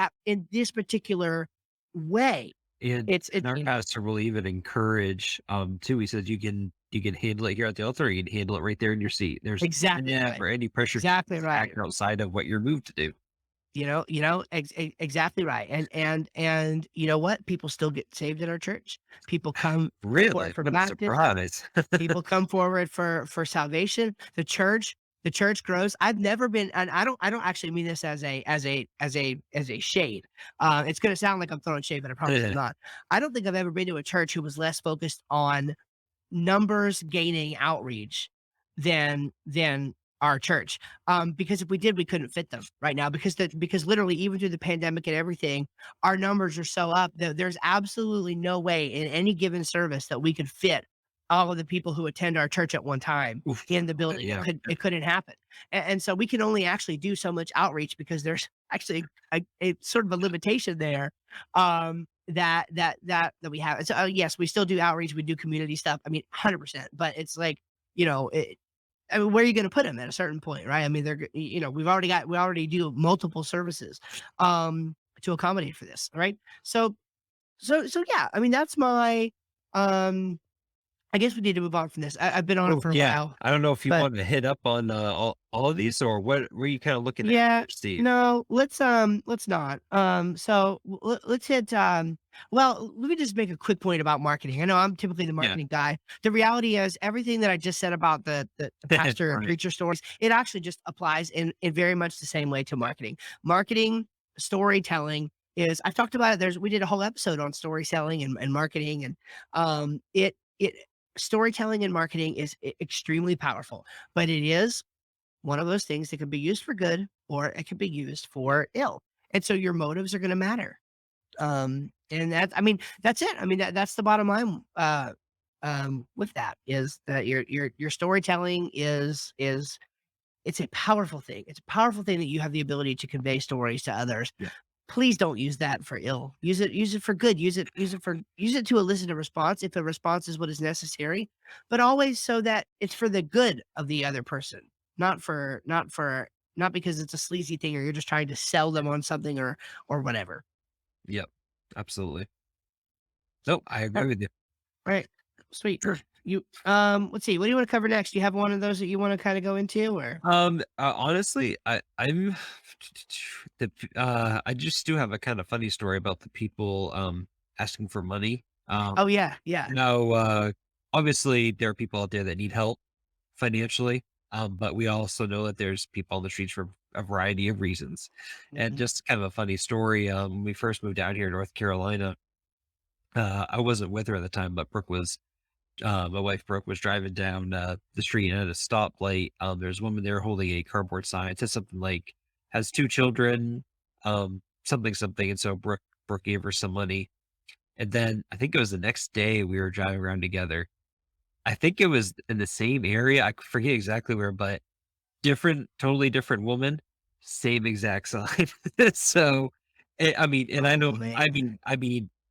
this particular way. and It's our pastor will even encourage, too. He says you can handle it here at the altar, you can handle it right there in your seat. There's exactly yeah, right. for any pressure to Exactly right. act outside of what you're moved to do. Exactly right. And you know what? People still get saved in our church. People come forward Really? for What a baptism. surprise. People come forward for salvation. The church grows. I've never been, and I don't actually mean this as a shade. It's gonna sound like I'm throwing shade, but I promise I'm not. I don't think I've ever been to a church who was less focused on numbers gaining outreach than our church. Because if we did, we couldn't fit them right now, because literally, even through the pandemic and everything, our numbers are so up that there's absolutely no way in any given service that we could fit all of the people who attend our church at one time Oof. in the Okay, building. It yeah. could it couldn't happen. And so we can only actually do so much outreach because there's actually a sort of a limitation there. That we have. So, yes, we still do outreach, we do community stuff. I mean, 100%, but it's like, you know, I mean, where are you gonna put them at a certain point, right? I mean, we already do multiple services, to accommodate for this, right? So yeah, I mean, that's my, um I guess we need to move on from this. I've been on it Oh, for a yeah. while, I don't know if you but want to hit up on, all of these, or what were you kinda looking at yeah, here, Steve? no, let's not. Let's hit, well, let me just make a quick point about marketing. I know I'm typically the Yeah. marketing guy. The reality is everything that I just said about the pastor and Right. preacher stories, it actually just applies in very much the same way to marketing. Marketing, storytelling is, I've talked about it. We did a whole episode on storytelling and marketing, and it storytelling and marketing is extremely powerful, but it is one of those things that can be used for good or it can be used for ill. And so your motives are going to matter. And I mean, that's it. I mean, that's the bottom line. With that is that your storytelling is it's a powerful thing. It's a powerful thing that you have the ability to convey stories to others. Yeah. Please don't use that for ill. Use it for good. Use it to elicit a response if a response is what is necessary, but always so that it's for the good of the other person, not because it's a sleazy thing or you're just trying to sell them on something or whatever. Yep. Absolutely. Nope, I Uh, agree with you. Right. Sweet. Let's see. What do you want to cover next? Do you have one of those that you want to kind of go into or? Honestly, I'm I just do have a kind of funny story about the people, asking for money. Oh yeah. Yeah. Now, obviously, there are people out there that need help financially, but we also know that there's people on the streets for a variety of reasons. And Mhm. just kind of a funny story, when we first moved down here to North Carolina, I wasn't with her at the time, but Brooke was my wife Brooke was driving down the street, and at a stoplight, there's a woman there holding a cardboard sign. It says something like has two children, something something. And so Brooke gave her some money, and then I think it was the next day we were driving around together. I think it was in the same area. I forget exactly where, but different, totally different woman, same exact sign. So, I mean, and I Oh know, man.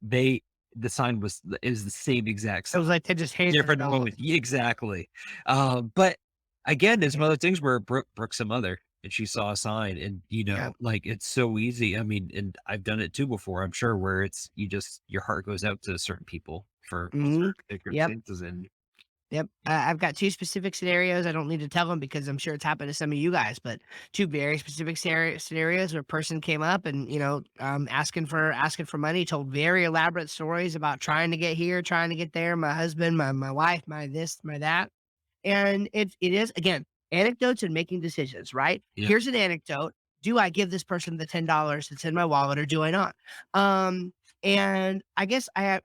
they the sign was is the same exact It sign. was like they just handed it Different off. moment. Yeah, exactly. But again, it's Yeah. one of those things where Brooke's a mother and she saw a sign and, Yeah. like, it's so easy. I mean, and I've done it too before, I'm sure, where it's your heart goes out to certain people for Mhm. certain Yep. circumstances and Yep. I've got 2 specific scenarios. I don't need to tell them because I'm sure it's happened to some of you guys, but 2 very specific scenarios where a person came up and, asking for money, told very elaborate stories about trying to get here, trying to get there, my husband, my wife, my this, my that. And it is, again, anecdotes and making decisions, right? yeah. Here's an anecdote. Do I give this person the $10 that's in my wallet or do I not? Um, and I guess I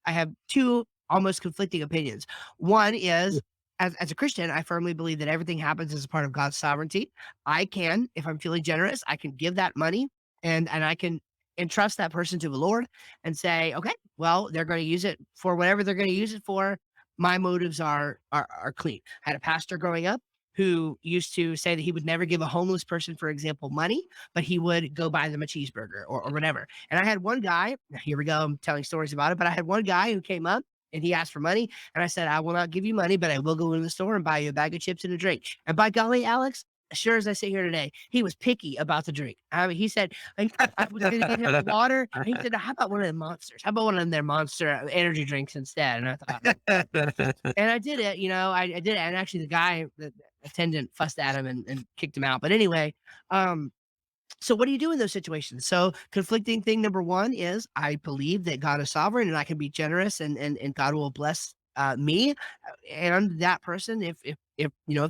have 2 almost conflicting opinions. One is, as a Christian, I firmly believe that everything happens as a part of God's sovereignty. I can, if I'm feeling generous, I can give that money and I can entrust that person to the Lord and say, okay, well, they're going to use it for whatever they're going to use it for. My motives are clean. I had a pastor growing up who used to say that he would never give a homeless person, for example, money, but he would go buy them a cheeseburger or whatever. And I had one guy, here we go, I'm telling stories about it, but I had one guy who came up and he asked for money. And I said, I will not give you money, but I will go into the store and buy you a bag of chips and a drink. And by golly, Alex, sure as I sit here today, he was picky about the drink. I mean, he said, I was going to get him water. And he said, how about one of the monsters? How about one of their monster energy drinks instead? And I thought, and I did it, I did it, and actually the attendant fussed at him and kicked him out, but anyway, so what do you do in those situations? So conflicting thing number 1 is I believe that God is sovereign and I can be generous and God will bless, me, and that person if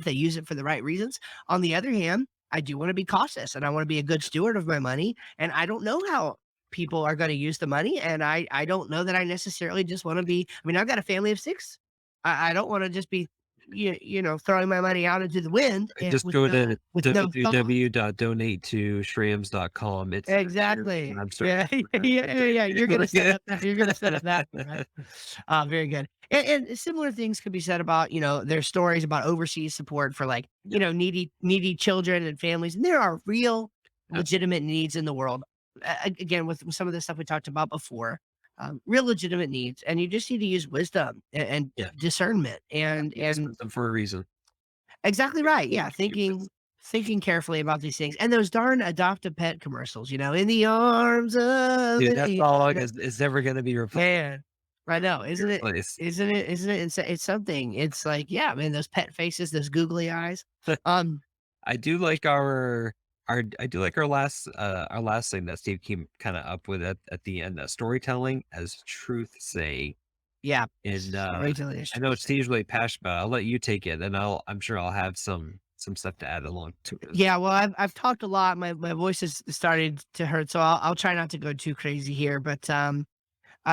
they use it for the right reasons. On the other hand, I do wanna be cautious and I wanna be a good steward of my money, and I don't know how people are gonna use the money, and I don't know that I necessarily just wanna be, I mean, I've got a family of 6. I don't wanna just be, throwing my money out into the wind, Just go to with no thought. www.donate2shramms.com. It's Exactly. I'm sorry. Yeah, yeah, you're gonna set up that you're gonna set up that one, right? Very good. And similar things could be said about, there's stories about overseas support for, like, Yeah. needy children and families, and there are real Yeah. legitimate needs in the world. Again, with some of the stuff we talked about before, real legitimate needs, and you just need to use wisdom and Yeah. discernment Yeah. and Yes, wisdom for a reason. Exactly right. Yeah, Stupid. thinking carefully about these things. And those darn adopt a pet commercials, in the arms of Dude, an that song is never gonna be man. I know, replaced. it's something. It's like, yeah, man, those pet faces, those googly eyes. Um, I do like our last thing that Steve came kinda up with at the end, storytelling as truth saying. yeah, And, storytelling is I know truth. Steve's really passionate about it. I'll let you take it, and I'm sure I'll have some stuff to add along to it as Yeah, well. well, I've talked a lot. My voice is started to hurt, so I'll try not to go too crazy here. But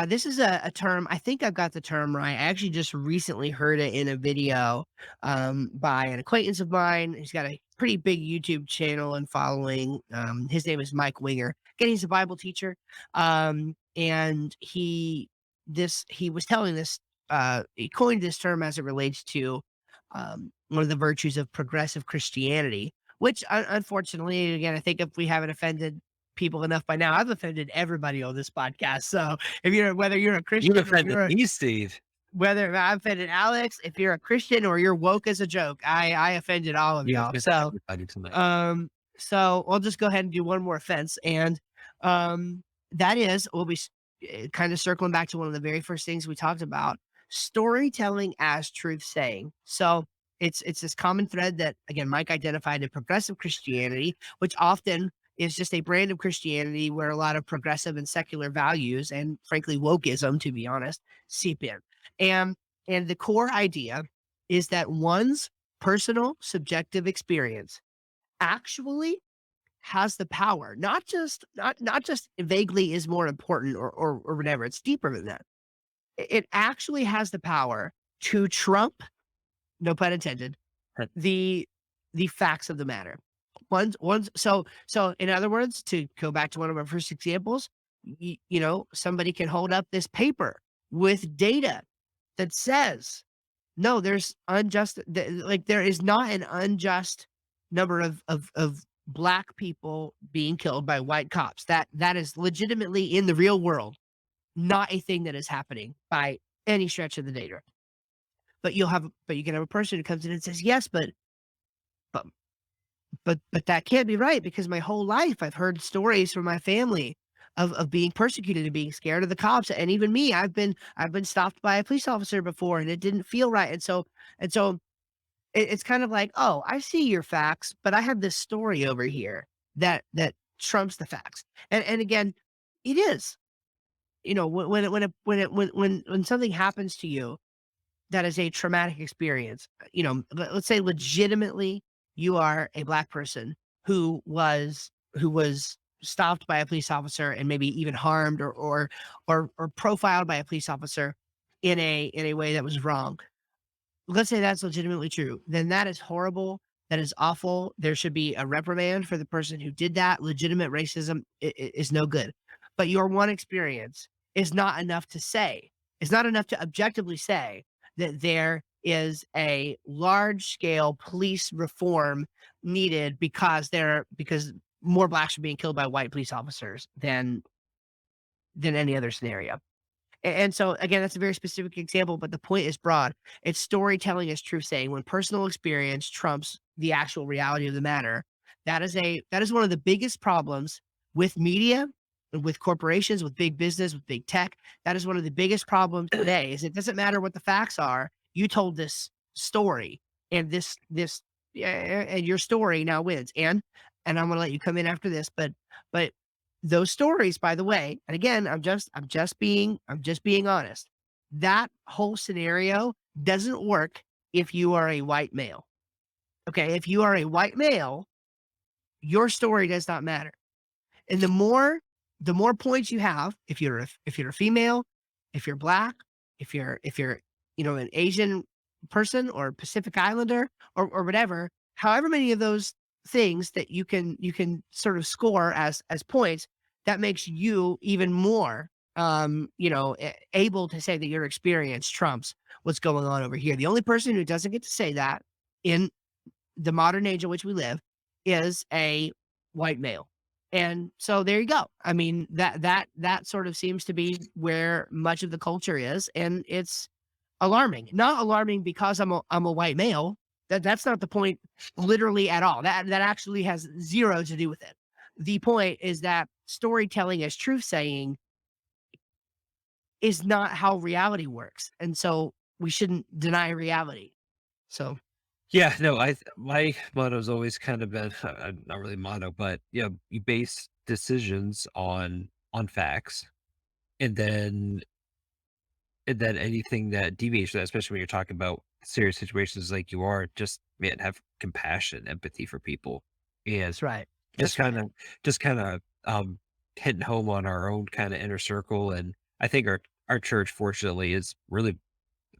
this is a term. I think I've got the term right. I actually just recently heard it in a video by an acquaintance of mine. He's got a pretty big YouTube channel and following. His name is Mike Winger. Again, he's a Bible teacher, and he was telling this. He coined this term as it relates to one of the virtues of progressive Christianity, which unfortunately, again, I think if we haven't offended people enough by now, I've offended everybody on this podcast. So if you're whether you're a You Christian or offended me, Steve. whether I've offended Alex, if you're a Christian or you're woke as a joke, I offended all of You y'all. offended everybody tonight. So I'll just go ahead and do one more offense, and that is we'll be kind of circling back to one of the very first things we talked about: storytelling as truth saying. So it's this common thread that again Mike identified in progressive Christianity, which often is just a brand of Christianity where a lot of progressive and secular values and frankly wokeism, to be honest, seep in. And and the core idea is that one's personal subjective experience actually has the power, not just vaguely is more important or whatever. It's deeper than that. It actually has the power to trump, no pun intended, the facts of the matter. One's so in other words, to go back to one of our first examples, somebody can hold up this paper with data that says no, there's like there is not an unjust number of black people being killed by white cops. That is legitimately in the real world, not a thing that is happening by any stretch of the data. But you can have a person who comes in and says, yes, but but that can't be right because my whole life I've heard stories from my family of being persecuted and being scared of the cops. And even me, I've been stopped by a police officer before and it didn't feel right. And so it's kind of like, oh, I see your facts, but I have this story over here that trumps the facts. And again, it is. When something happens to you that is a traumatic experience. Let's say legitimately you are a black person who was stopped by a police officer and maybe even harmed or profiled by a police officer in a way that was wrong. Let's say that's legitimately true, then that is horrible. That is awful. There should be a reprimand for the person who did that. Legitimate racism is no good. But your one experience is not enough to say, it's not enough to objectively say that there is a large scale police reform needed because more blacks are being killed by white police officers than any other scenario. And so again, that's a very specific example, but the point is broad. It's storytelling as truth saying when personal experience trumps the actual reality of the matter. That is one of the biggest problems with media, with corporations, with big business, with big tech. That is one of the biggest problems today. Is it doesn't matter what the facts are. You told this story, and this yeah, and your story now wins. And I'm going to let you come in after this, but those stories, by the way, and again, I'm just being honest. That whole scenario doesn't work if you are a white male. Okay, if you are a white male, your story does not matter. And the more points you have, if you're a female, if you're black, if you're an Asian person or Pacific Islander or whatever, however many of those things that you can sort of score as points, that makes you even more able to say that your experience trumps what's going on over here. The only person who doesn't get to say that in the modern age in which we live is a white male. And so there you go. I mean, that sort of seems to be where much of the culture is, and it's alarming. Not alarming because I'm a white male. That's not the point literally at all. That actually has zero to do with it. The point is that storytelling as truth saying is not how reality works. And so we shouldn't deny reality. So Yeah, no, my motto's always kind of been not really motto, but you base decisions on facts, and then anything that deviates from that, especially when you're talking about serious situations like you are, just man, have compassion, empathy for people, and that's right. just That's kind right. of just kind of hitting home on our own kind of inner circle. And I think our church, fortunately, is really the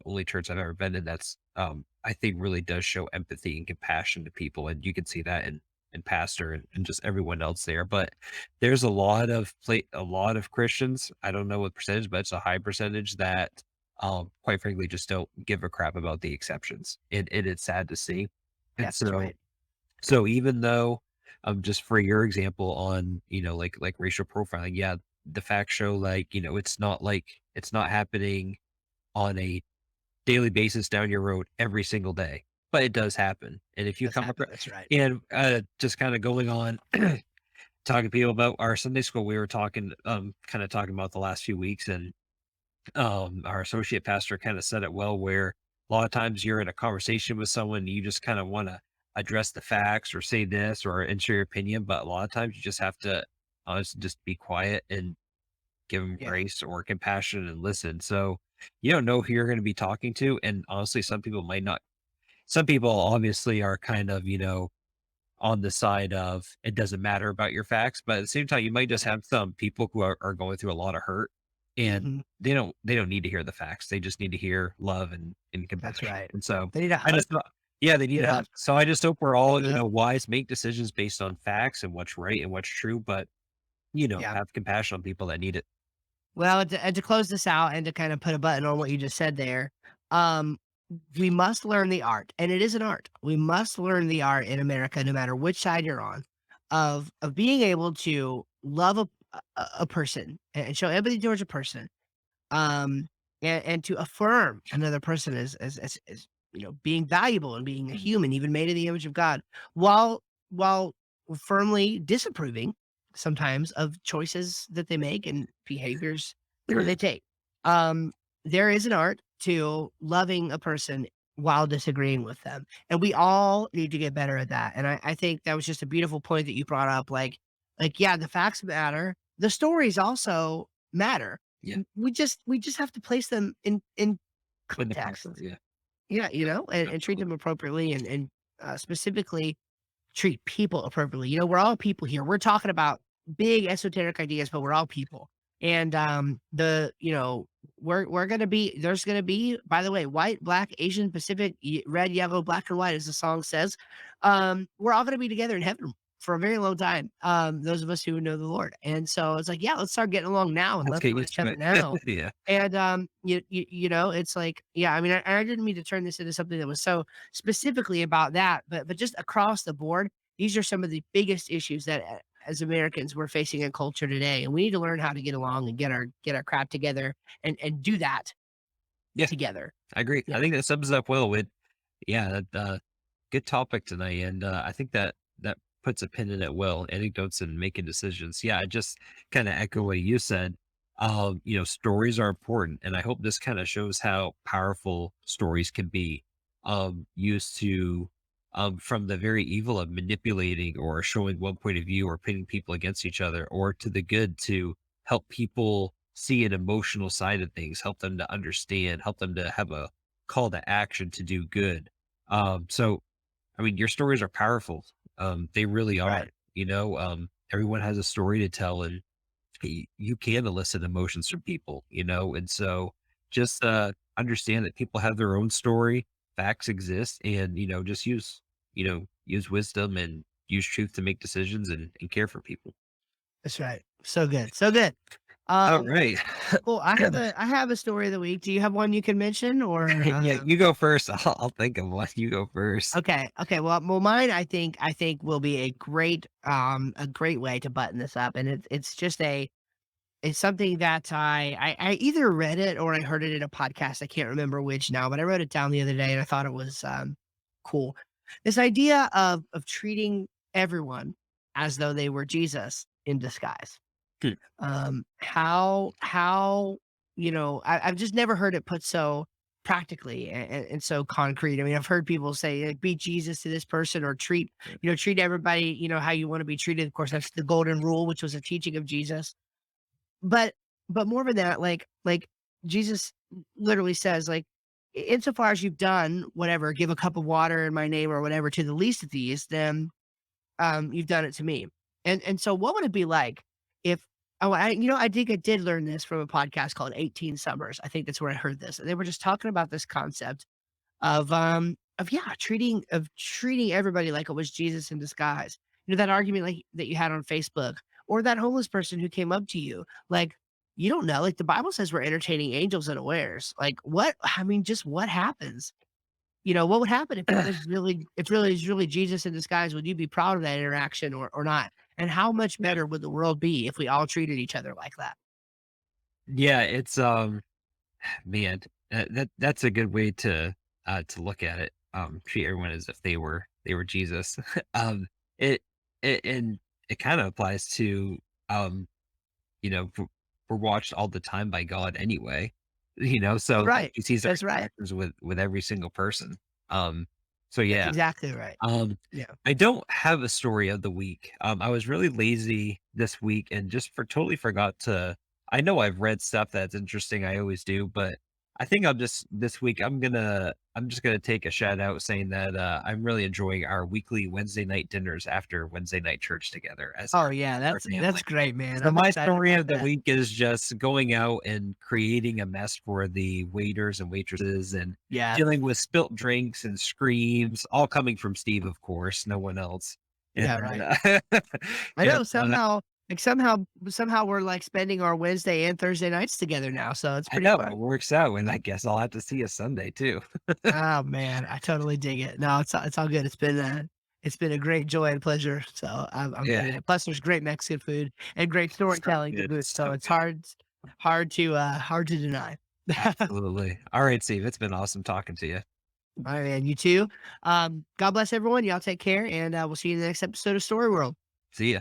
only church I've ever been in that's I think really does show empathy and compassion to people, and you can see that in pastor and just everyone else there. But there's a lot of Christians. I don't know what percentage, but it's a high percentage that quite frankly just don't give a crap about the exceptions. And it's sad to see. And That's so right. so even though just for your example on, like racial profiling, yeah, the facts show like, it's not happening on a daily basis down your road every single day, but it does happen. And if you That's come happen. across That's right. and just kind of going on talking to people about our Sunday school, we were talking kind of talking about the last few weeks, and our associate pastor kind of said it well, where a lot of times you're in a conversation with someone, you just kind of want to address the facts or say this or ensure your opinion, but a lot of times you just have to honestly just be quiet and give them Yeah. grace or compassion and listen. So you don't know who you're going to be talking to, and honestly, some people obviously are kind of on the side of it doesn't matter about your facts, but at the same time, you might just Right. have some people who are going through a lot of hurt, and Mhm. they don't need to hear the facts. They just need to hear love and That's compassion. right. And so They need a I hug. just yeah, they need Need a a hug. hug. So I just hope we're all, Yep. wise, make decisions based on facts and what's right and what's true, but Yeah. have compassion on people that need it. Well, and to close this out and to kind of put a button on what you just said there, um, we must learn the art, and it is an art. We must learn the art in America, no matter which side you're on, of being able to love a person and show empathy towards a person, um, and to affirm another person as being valuable and being a Mhm. human, even made in the image of God, while firmly disapproving sometimes of choices that they make and behaviors that they take. Um, there is an art to loving a person while disagreeing with them, and we all need to get better at that. And I think that was just a beautiful point that you brought up. Like yeah, the facts matter. The stories also matter. Yeah. We just have to place them in With the proper, context. yeah. Yeah, and treat them Absolutely. appropriately and specifically treat people appropriately. We're all people here. We're talking about big esoteric ideas, but we're all people. And we're gonna be there's gonna be, by the way, white, black, Asian, Pacific, red, yellow, black, and white, as the song says. We're all gonna be together in heaven for a very long time. Those of us who know the Lord. And so it's like, yeah, let's start getting along now and Let's love get on used each to other it. now. Yeah. And it's like, yeah, I mean, I didn't mean to turn this into something that was so specifically about that, but just across the board, these are some of the biggest issues that as Americans we're facing in culture today, and we need to learn how to get along and get our crap together and do that Yeah, together. I agree. I Yeah, think that sums it up well with yeah, that, good topic tonight, and, I think that puts a pin in it well, anecdotes and making decisions. Yeah, I just kinda echo what you said. Stories are important, and I hope this kinda shows how powerful stories can be, used to, from the very evil of manipulating or showing one point of view or pitting people against each other, or to the good to help people see an emotional side of things, help them to understand, help them to have a call to action to do good. So I mean, your stories are powerful. They really are. right. Everyone has a story to tell, and you can elicit emotions from people. And so just understand that people have their own story. Facts exist, and just use wisdom and use truth to make decisions and care for people. That's right. So good. So good. All Um, right. cool. I have a story of the week. Do you have one you can mention or Yeah, you go first. I'll think of one. You go first. Okay. Okay. Well, mine, I think will be a great way to button this up, and it's something that I either read it or I heard it in a podcast. I can't remember which now, but I wrote it down the other day, and I thought it was cool. This idea of treating everyone as though they were Jesus in disguise. Hmm. How I've just never heard it put so practically and so concrete. I mean, I've heard people say like, be Jesus to this person, or treat everybody how you want to be treated. Of course, that's the golden rule, which was a teaching of Jesus. But more than that, like Jesus literally says, like, insofar as you've done whatever, give a cup of water in my name or whatever to the least of these, then you've done it to me. And so what would it be like if I think I did learn this from a podcast called 18 Summers. I think that's where I heard this. And they were just talking about this concept of yeah, treating everybody like it was Jesus in disguise. That argument like that you had on Facebook, or that homeless person who came up to you. Like, you don't know. Like, the Bible says we're entertaining angels unawares. Like, just what happens? What would happen if that is really if really is really Jesus in disguise? Would you be proud of that interaction or not? And how much better would the world be if we all treated each other like that? Yeah, it's man, that's a good way to look at it. Treat everyone as if they were Jesus. um, it and it kind of applies to um, we're watched all the time by God anyway. So Right. he sees our That's right. interactions with every single person. Um, so That's yeah, exactly right. um, Yeah. I don't have a story of the week. I was really lazy this week and just totally forgot to. I know I've read stuff that's interesting. I always do, but I think I'm just this week. I'm just gonna take a shout out saying that I'm really enjoying our weekly Wednesday night dinners after Wednesday night church together as Oh, yeah, our that's family. great, man. So I'm my excited story about of the that. week is just going out and creating a mess for the waiters and waitresses and Yeah. dealing with spilt drinks and screams, all coming from Steve, of course, no one else. And Yeah, then, right. I and, know somehow we're, like, spending our Wednesday and Thursday nights together now, so it's I pretty know fun. it works out, and I guess I'll have to see you Sunday too. Oh, man, I totally dig it. No, it's all good. It's been a great joy and pleasure, so I'm Yeah, digging it. Plus, there's great Mexican food and great so storytelling to good, boot, so so it's good. hard to deny. Absolutely. All right, Steve, it's been awesome talking to you. Alright, man, you too. God bless everyone, y'all take care, and, we'll see you in the next episode of Story World. See ya.